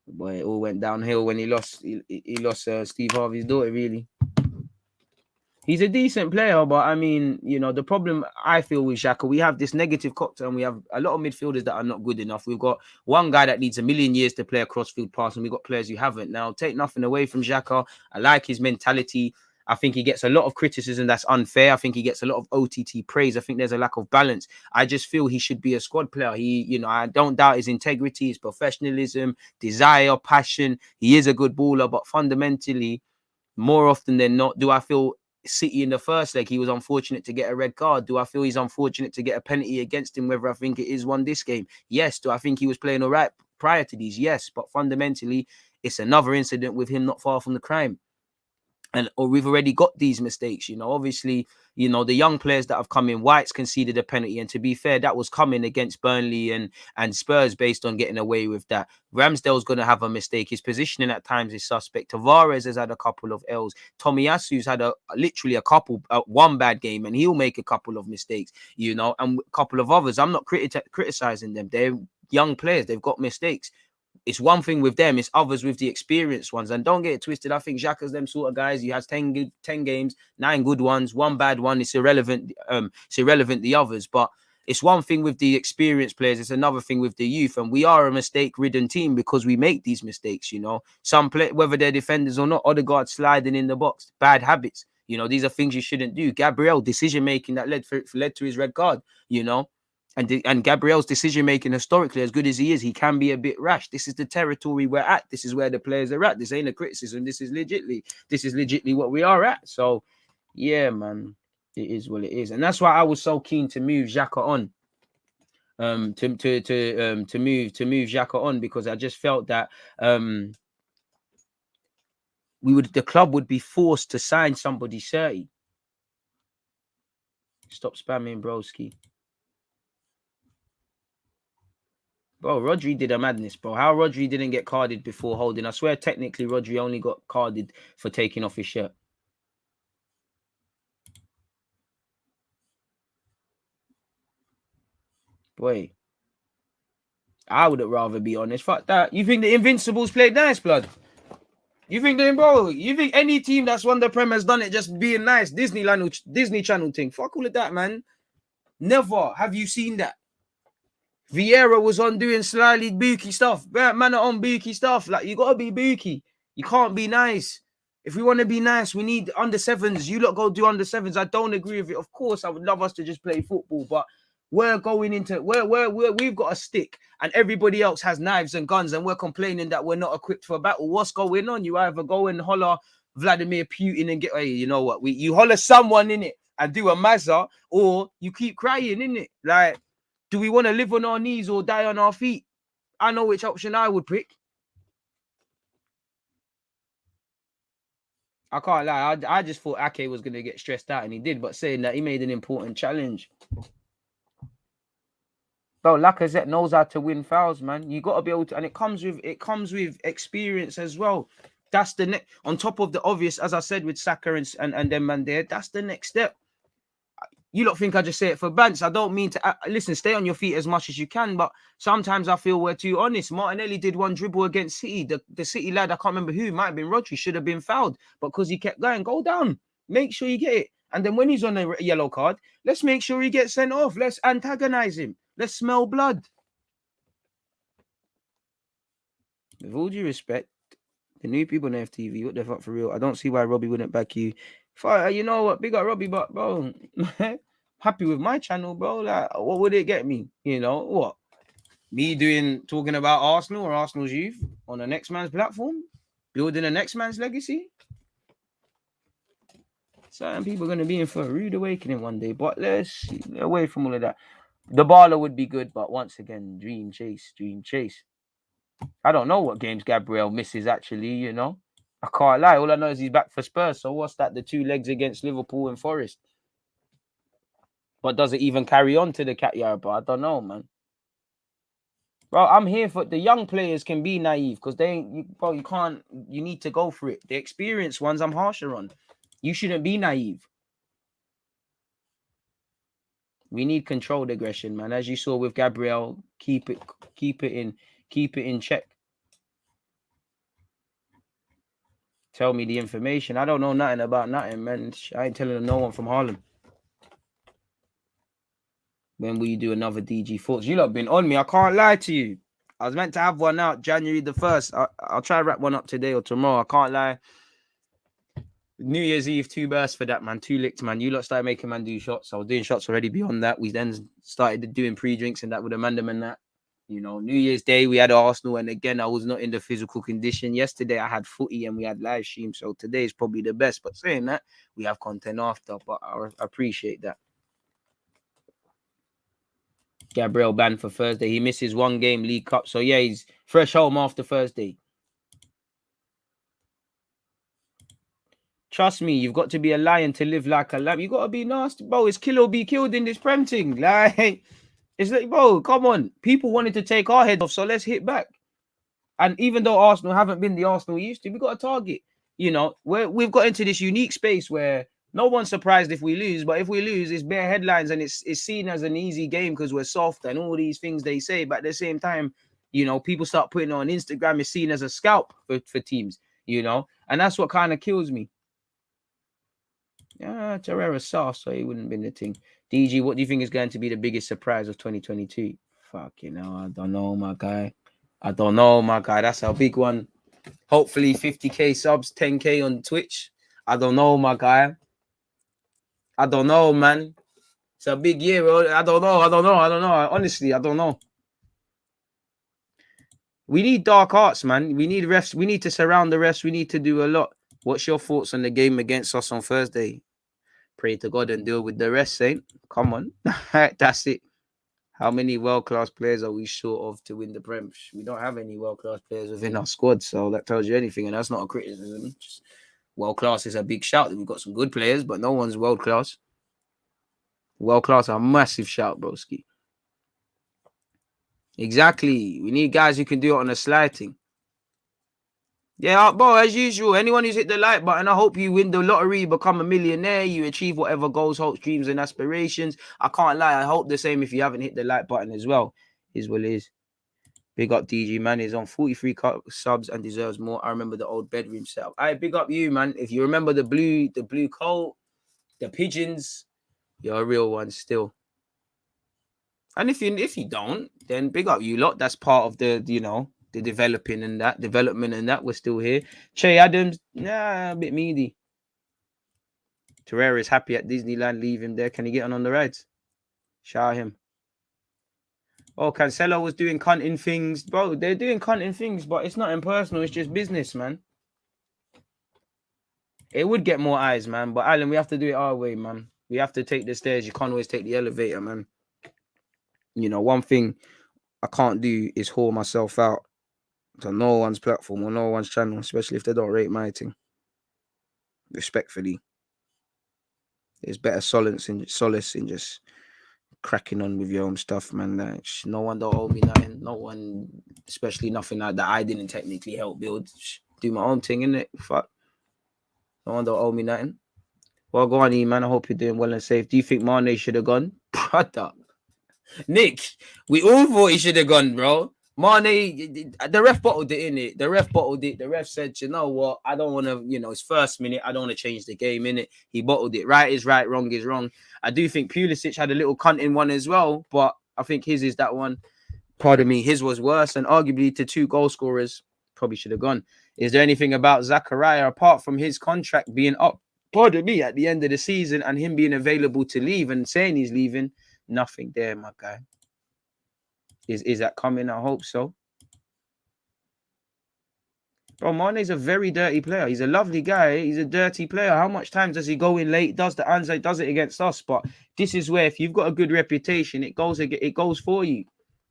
But it all went downhill when he lost Steve Harvey's daughter, really. He's a decent player, but I mean, you know, the problem I feel with Xhaka, we have this negative cocktail and we have a lot of midfielders that are not good enough. We've got one guy that needs a million years to play a crossfield pass, and we've got players who haven't. Now, take nothing away from Xhaka. I like his mentality. I think he gets a lot of criticism that's unfair. I think he gets a lot of OTT praise. I think there's a lack of balance. I just feel he should be a squad player. I don't doubt his integrity, his professionalism, desire, passion. He is a good baller, but fundamentally, more often than not, do I feel City in the first leg, he was unfortunate to get a red card? Do I feel he's unfortunate to get a penalty against him, whether I think it is one this game? Yes. Do I think he was playing all right prior to these? Yes. But fundamentally, it's another incident with him not far from the crime. or we've already got these mistakes. Obviously, the young players that have come in, White's conceded a penalty, and to be fair, that was coming against Burnley and Spurs based on getting away with that. Ramsdale's going to have a mistake. His positioning at times is suspect. Tavares has had a couple of L's. Tomiyasu's had literally one bad game, and he'll make a couple of mistakes, and a couple of others. I'm not criticizing them. They're young players. They've got mistakes. It's one thing with them, it's others with the experienced ones. And don't get it twisted. I think Xhaka's them sort of guys. He has 10 games, 9 good ones, 1 bad one. It's irrelevant. The others. But it's one thing with the experienced players. It's another thing with the youth. And we are a mistake-ridden team because we make these mistakes, Some play, whether they're defenders or not, Odegaard sliding in the box, bad habits. These are things you shouldn't do. Gabriel, decision-making that led to his red card, And Gabriel's decision-making, historically, as good as he is, he can be a bit rash. This is the territory we're at. This is where the players are at. This ain't a criticism. This is legitly what we are at. So, yeah, man, it is what it is. And that's why I was so keen to move Xhaka on. To move Xhaka on, because I just felt that the club would be forced to sign somebody 30. Stop spamming, broski. Bro, Rodri did a madness, bro. How Rodri didn't get carded before holding? I swear, technically, Rodri only got carded for taking off his shirt. Boy, I would rather be honest. Fuck that. You think the Invincibles played nice, blood? You think any team that's won the Prem has done it just being nice? Disney Channel thing. Fuck all of that, man. Never have you seen that. Vieira was on doing slightly booky stuff. Man are on booky stuff. Like, you got to be booky. You can't be nice. If we want to be nice, we need under 7s. You lot go do under 7s. I don't agree with it. Of course, I would love us to just play football, but we're going into we've got a stick and everybody else has knives and guns, and we're complaining that we're not equipped for battle. What's going on? You either go and holler Vladimir Putin and get, hey, you know what? You holler someone in it and do a mazza, or you keep crying in it. Like, do we want to live on our knees or die on our feet? I know which option I would pick. I can't lie. I just thought Ake was going to get stressed out, and he did. But saying that, he made an important challenge. Bro, Lacazette knows how to win fouls, man. You got to be able to, and it comes with experience as well. That's the next, on top of the obvious, as I said, with Saka and them man there. That's the next step. You don't think I just say it for bants. I don't mean to listen. Stay on your feet as much as you can, but sometimes I feel we're too honest. Martinelli did one dribble against City. The City lad, I can't remember who, might have been Rodri, should have been fouled, but because he kept going, go down, make sure you get it. And then when he's on a yellow card, let's make sure he gets sent off. Let's antagonize him. Let's smell blood. With all due respect, the new people on FTV, what the fuck for real? I don't see why Robbie wouldn't back you. You know what? Big up Robbie, but bro, happy with my channel, bro. Like, what would it get me? You know what? Me talking about Arsenal or Arsenal's youth on the next man's platform, building the next man's legacy. Certain people are going to be in for a rude awakening one day, but let's see. Away from all of that. The Barla would be good, but once again, dream chase. I don't know what games Gabriel misses, actually, you know. I can't lie. All I know is he's back for Spurs. So what's that? The 2 legs against Liverpool and Forest. But does it even carry on to the cat yard? But I don't know, man. Bro, I'm here for the young players can be naive because you can't. You need to go for it. The experienced ones, I'm harsher on. You shouldn't be naive. We need controlled aggression, man. As you saw with Gabriel, keep it in check. Tell me the information. I don't know nothing about nothing, man. I ain't telling no one from Harlem. When will you do another DG Thoughts? You lot been on me. I can't lie to you. I was meant to have one out January the 1st. I'll try to wrap one up today or tomorrow. I can't lie. New Year's Eve, 2 bursts for that, man. 2 licked, man. You lot started making man do shots. I was doing shots already beyond that. We then started doing pre-drinks and that with Amanda and that. You know, New Year's Day, we had Arsenal. And again, I was not in the physical condition. Yesterday, I had footy and we had live stream. So today is probably the best. But saying that, we have content after. But I appreciate that. Gabriel banned for Thursday. He misses 1 game, League Cup. So, yeah, he's fresh home after Thursday. Trust me, you've got to be a lion to live like a lamb. You got to be nasty, bro. It's kill or be killed in this Prem thing. Like, it's like, bro, come on. People wanted to take our head off, so let's hit back. And even though Arsenal haven't been the Arsenal we used to, we got a target. You know, we've got into this unique space where no one's surprised if we lose, but if we lose, it's bare headlines and it's seen as an easy game because we're soft and all these things they say. But at the same time, you know, people start putting it on Instagram, it's seen as a scalp for teams, you know, and that's what kind of kills me. Yeah, Torreira sauce, so he wouldn't be the thing. DG, what do you think is going to be the biggest surprise of 2022? Fucking hell, I don't know, my guy. I don't know, my guy. That's a big one. Hopefully 50k subs, 10k on Twitch. I don't know, my guy. I don't know, man. It's a big year, bro. I don't know. Honestly, I don't know. We need dark arts, man. We need refs. We need to surround the refs. We need to do a lot. What's your thoughts on the game against us on Thursday? Pray to God and deal with the rest, Saint. Come on. That's it. How many world-class players are we short of to win the Prem? We don't have any world-class players within our squad, so that tells you anything, and that's not a criticism. Just world-class is a big shout. We've got some good players, but no one's world-class. World-class are a massive shout, broski. Exactly. We need guys who can do it on a sliding. Yeah, bro, as usual, anyone who's hit the like button, I hope you win the lottery, become a millionaire, you achieve whatever goals, hopes, dreams, and aspirations. I can't lie. I hope the same if you haven't hit the like button as well. Is what it is. Big up DG, man. He's on 43 subs and deserves more. I remember the old bedroom setup. I big up you, man. If you remember the blue coat, the pigeons, you're a real one still. And if you don't, then big up you lot. That's part of the, you know, the development and that. We're still here. Che Adams, a bit meaty. Torreira is happy at Disneyland. Leave him there. Can he get on the rides? Shout him. Oh, Cancelo was doing cunting things. Bro, they're doing cunting things, but it's not impersonal. It's just business, man. It would get more eyes, man. But Alan, we have to do it our way, man. We have to take the stairs. You can't always take the elevator, man. You know, one thing I can't do is haul myself out to no one's platform or no one's channel, especially if they don't rate my thing. Respectfully. There's better solace in just cracking on with your own stuff, man. Like, no one don't owe me nothing. No one, especially nothing like that I didn't technically help build. Do my own thing, innit? Fuck. No one don't owe me nothing. Well, go on, E, man. I hope you're doing well and safe. Do you think Mane should have gone? Brother. Nick, we all thought he should have gone, bro. Mane, the ref bottled it, innit? The ref bottled it. The ref said, you know what? I don't want to, you know, it's first minute. I don't want to change the game, innit? He bottled it. Right is right, wrong is wrong. I do think Pulisic had a little cunt in one as well, but I think his is that one. Pardon me, his was worse, and arguably the two goal scorers probably should have gone. Is there anything about Zachariah apart from his contract being up, pardon me, at the end of the season and him being available to leave and saying he's leaving? Nothing there, my guy. Is that coming? I hope so. Bro, Mane's a very dirty player. He's a lovely guy. He's a dirty player. How much time does he go in late? Does the Anza does it against us? But this is where if you've got a good reputation, it goes for you.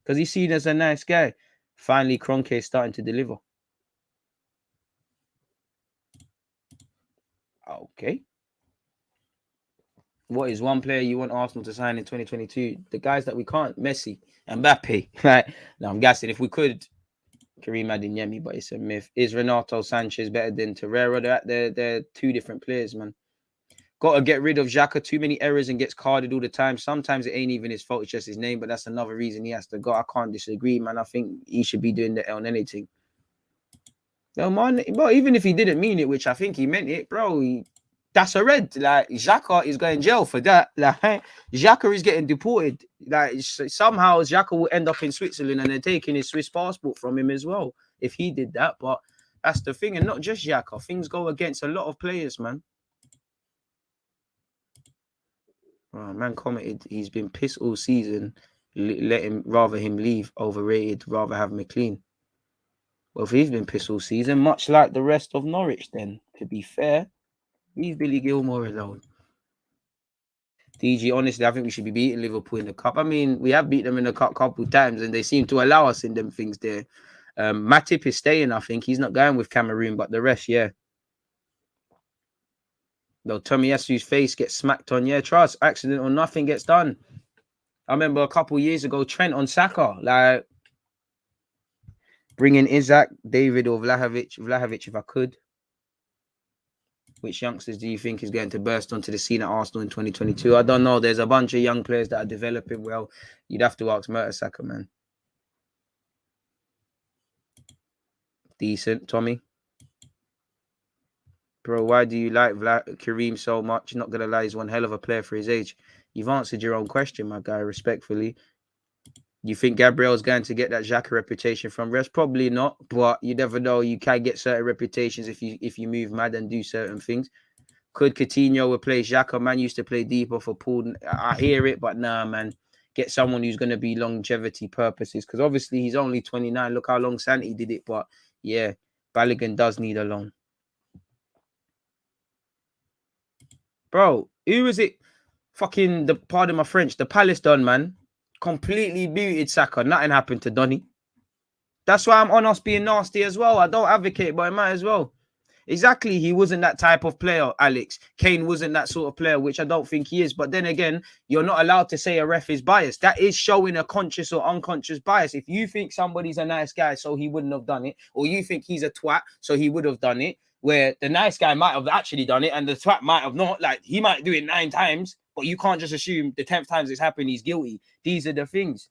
Because he's seen as a nice guy. Finally, Kroenke is starting to deliver. Okay. What is one player you want Arsenal to sign in 2022? The guys that we can't. Messi, Mbappe. Right? Now, I'm guessing if we could, Karim Adeyemi, but it's a myth. Is Renato Sanchez better than Torreira? They're two different players, man. Got to get rid of Xhaka. Too many errors and gets carded all the time. Sometimes it ain't even his fault. It's just his name, but that's another reason he has to go. I can't disagree, man. I think he should be doing the on anything. No, man. Bro, even if he didn't mean it, which I think he meant it, bro, that's a red. Like, Xhaka is going jail for that. Like, Xhaka is getting deported. Like, somehow Xhaka will end up in Switzerland and they're taking his Swiss passport from him as well if he did that. But that's the thing. And not just Xhaka. Things go against a lot of players, man. Oh, man commented he's been pissed all season. Let him leave. Overrated. Rather have McLean. Well, if he's been pissed all season, much like the rest of Norwich, then to be fair, leave Billy Gilmore alone. DG, honestly, I think we should be beating Liverpool in the cup. I mean, we have beat them in the cup a couple of times, and they seem to allow us in them things there. Matip is staying, I think. He's not going with Cameroon, but the rest, yeah. Though Tomiyasu's face gets smacked on. Yeah, trust. Accident or nothing gets done. I remember a couple years ago, Trent on Saka. Like, bringing Isak, David or Vlahovic. Vlahovic, if I could. Which youngsters do you think is going to burst onto the scene at Arsenal in 2022? I don't know. There's a bunch of young players that are developing well. You'd have to ask Mertesacker, man. Decent, Tommy. Bro, why do you like Kareem so much? Not going to lie, he's one hell of a player for his age. You've answered your own question, my guy, respectfully. You think Gabriel's going to get that Xhaka reputation from rest? Probably not, but you never know. You can get certain reputations if you move mad and do certain things. Could Coutinho replace Xhaka? Man used to play deeper for Paul. I hear it, but nah, man. Get someone who's going to be longevity purposes, because obviously he's only 29. Look how long Santi did it, but yeah, Balogun does need a loan. Bro, who was it? Fucking, pardon my French, the Palace done, man. Completely muted Saka. Nothing happened to Donny. That's why I'm on us being nasty as well. I don't advocate, but I might as well. Exactly. He wasn't that type of player, Alex. Kane wasn't that sort of player, which I don't think he is. But then again, you're not allowed to say a ref is biased. That is showing a conscious or unconscious bias. If you think somebody's a nice guy, so he wouldn't have done it, or you think he's a twat, so he would have done it, where the nice guy might have actually done it and the twat might have not. Like, he might do it 9 times, but you can't just assume the 10th time it's happened, he's guilty. These are the things.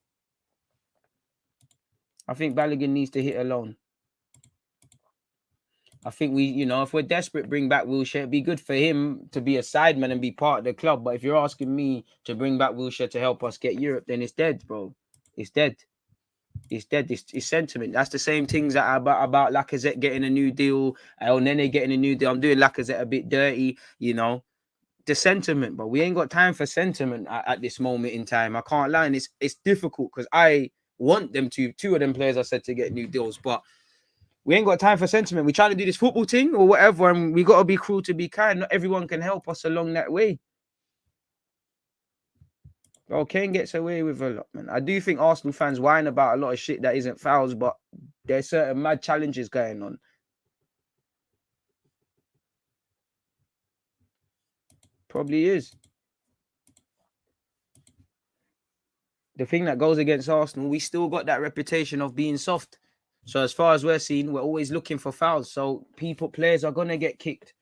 I think Balogun needs to hit alone. I think we, if we're desperate, bring back Wilshere. It'd be good for him to be a sideman and be part of the club. But if you're asking me to bring back Wilshere to help us get Europe, then it's dead, bro. It's dead. It's dead. It's sentiment. That's the same things that about Lacazette getting a new deal, El Nene getting a new deal. I'm doing Lacazette a bit dirty, The sentiment, but we ain't got time for sentiment at this moment in time. I can't lie, and it's difficult because I want them to. 2 of them players I said to get new deals, but we ain't got time for sentiment. We're trying to do this football thing or whatever, and we got to be cruel to be kind. Not everyone can help us along that way. Bro, Kane gets away with a lot, man. I do think Arsenal fans whine about a lot of shit that isn't fouls, but there's certain mad challenges going on. Probably is. The thing that goes against Arsenal, we still got that reputation of being soft. So as far as we're seeing, we're always looking for fouls. So players are gonna get kicked.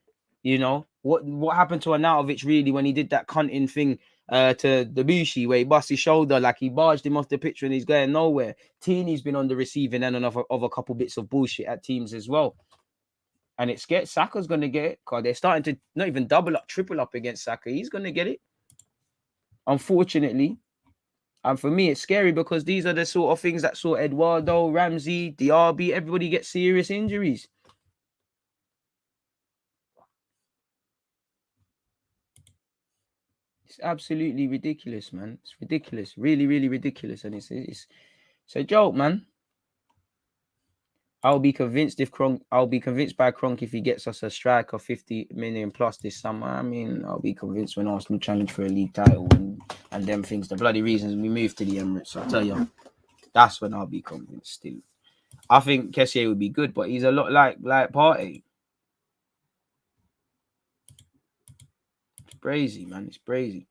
What happened to Arnautovic really when he did that cunting thing to Debussy, where he bust his shoulder, like he barged him off the pitch and he's going nowhere. Tini's been on the receiving end of a couple bits of bullshit at teams as well. And it's Saka's gonna get it, because they're starting to not even double up, triple up against Saka. He's gonna get it. Unfortunately. And for me, it's scary because these are the sort of things that saw Eduardo, Ramsey, Diaby, everybody get serious injuries. It's absolutely ridiculous, man. It's ridiculous. Really, really ridiculous. And it's a joke, man. I'll be convinced by Kroenke if he gets us a strike of 50 million plus this summer. I mean, I'll be convinced when Arsenal challenge for a league title and them things. The bloody reasons we moved to the Emirates. I'll tell you, that's when I'll be convinced still. I think Kessié would be good, but he's a lot like Partey. It's brazy, man. It's brazy.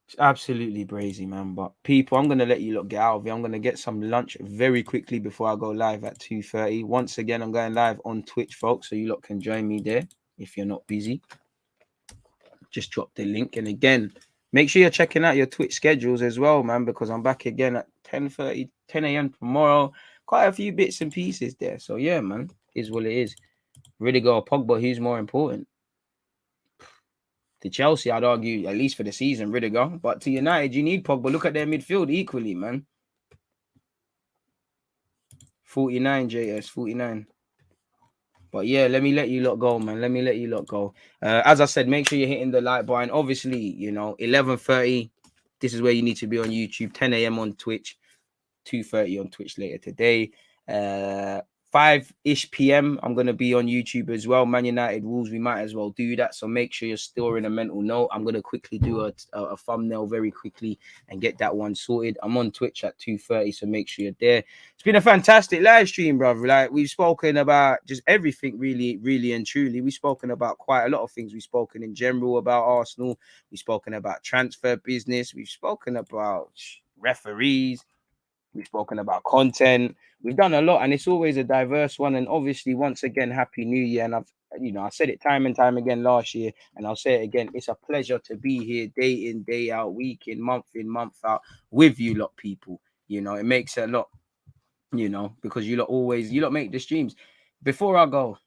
It's absolutely brazy, man. But people, I'm going to let you lot get out of here. I'm going to get some lunch very quickly before I go live at 2:30. Once again, I'm going live on Twitch, folks, so you lot can join me there if you're not busy. Just drop the link. And again, make sure you're checking out your Twitch schedules as well, man, because I'm back again at 10 a.m. tomorrow. Quite a few bits and pieces there. So, yeah, man, is what it is. Rudiger or Pogba, who's more important? To Chelsea, I'd argue, at least for the season, Rudiger. But to United, you need Pogba. Look at their midfield equally, man. 49, JS, 49. But yeah, let me let you lot go, man. Let me let you lot go. As I said, make sure you're hitting the like button. Obviously, 11:30. This is where you need to be on YouTube. 10 a.m. on Twitch. 2:30 on Twitch later today. 5-ish p.m. I'm gonna be on YouTube as well. Man United Wolves, we might as well do that. So make sure you're storing a mental note. I'm gonna quickly do a thumbnail very quickly and get that one sorted. I'm on Twitch at 2:30, so make sure you're there. It's been a fantastic live stream, brother. Like, we've spoken about just everything, really and truly. We've spoken about quite a lot of things. We've spoken in general about Arsenal. We've spoken about transfer business. We've spoken about referees. We've spoken about content. We've done a lot, and it's always a diverse one. And obviously, once again, Happy New Year. And I said it time and time again last year, and I'll say it again. It's a pleasure to be here day in, day out, week in, month out with you lot, people. You know, it makes a lot, because you lot make the streams. Before I go,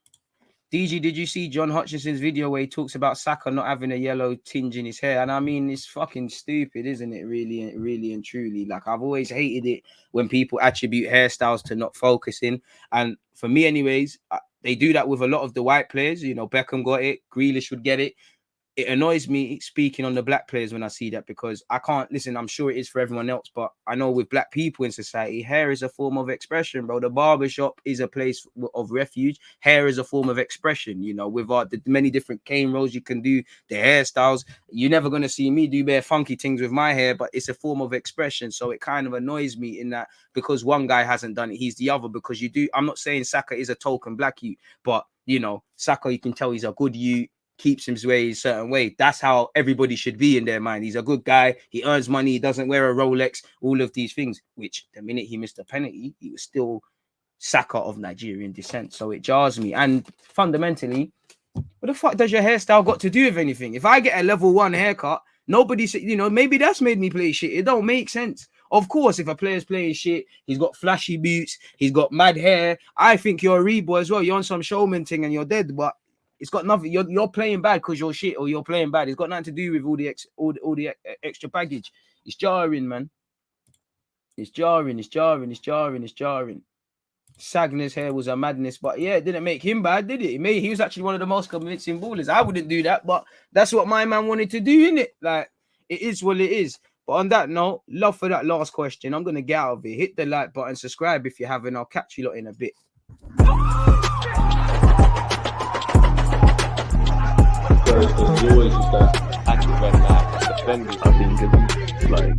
DG, did you see John Hutchinson's video where he talks about Saka not having a yellow tinge in his hair? And I mean, it's fucking stupid, isn't it? Really and truly. Like, I've always hated it when people attribute hairstyles to not focusing. And for me, anyways, they do that with a lot of the white players. Beckham got it. Grealish would get it. It annoys me speaking on the black players when I see that, because I can't listen. I'm sure it is for everyone else, but I know with black people in society, hair is a form of expression, bro. The barbershop is a place of refuge. Hair is a form of expression, with the many different cane rolls you can do, the hairstyles. You're never going to see me do bare funky things with my hair, but it's a form of expression. So it kind of annoys me in that, because one guy hasn't done it, he's the other, because you do. I'm not saying Saka is a token black youth, but, Saka, you can tell he's a good youth. Keeps him way a certain way. That's how everybody should be in their mind. He's a good guy. He earns money. He doesn't wear a Rolex. All of these things, which the minute he missed a penalty, he was still Saka of Nigerian descent. So it jars me. And fundamentally, what the fuck does your hairstyle got to do with anything? If I get a level 1 haircut, nobody said, maybe that's made me play shit. It don't make sense. Of course, if a player's playing shit, he's got flashy boots, he's got mad hair. I think you're a reboy as well. You're on some showman thing and you're dead, but it's got nothing. You're playing bad because you're shit, or you're playing bad. It's got nothing to do with all the extra baggage. It's jarring, man. It's jarring. Sagner's hair was a madness, but yeah, it didn't make him bad, did it? He was actually one of the most convincing ballers. I wouldn't do that, but that's what my man wanted to do, innit? Like, it is what it is. But on that note, love for that last question. I'm gonna get out of it. Hit the like button, subscribe if you haven't. I'll catch you lot in a bit.
There's always just that active and defending. I think it's like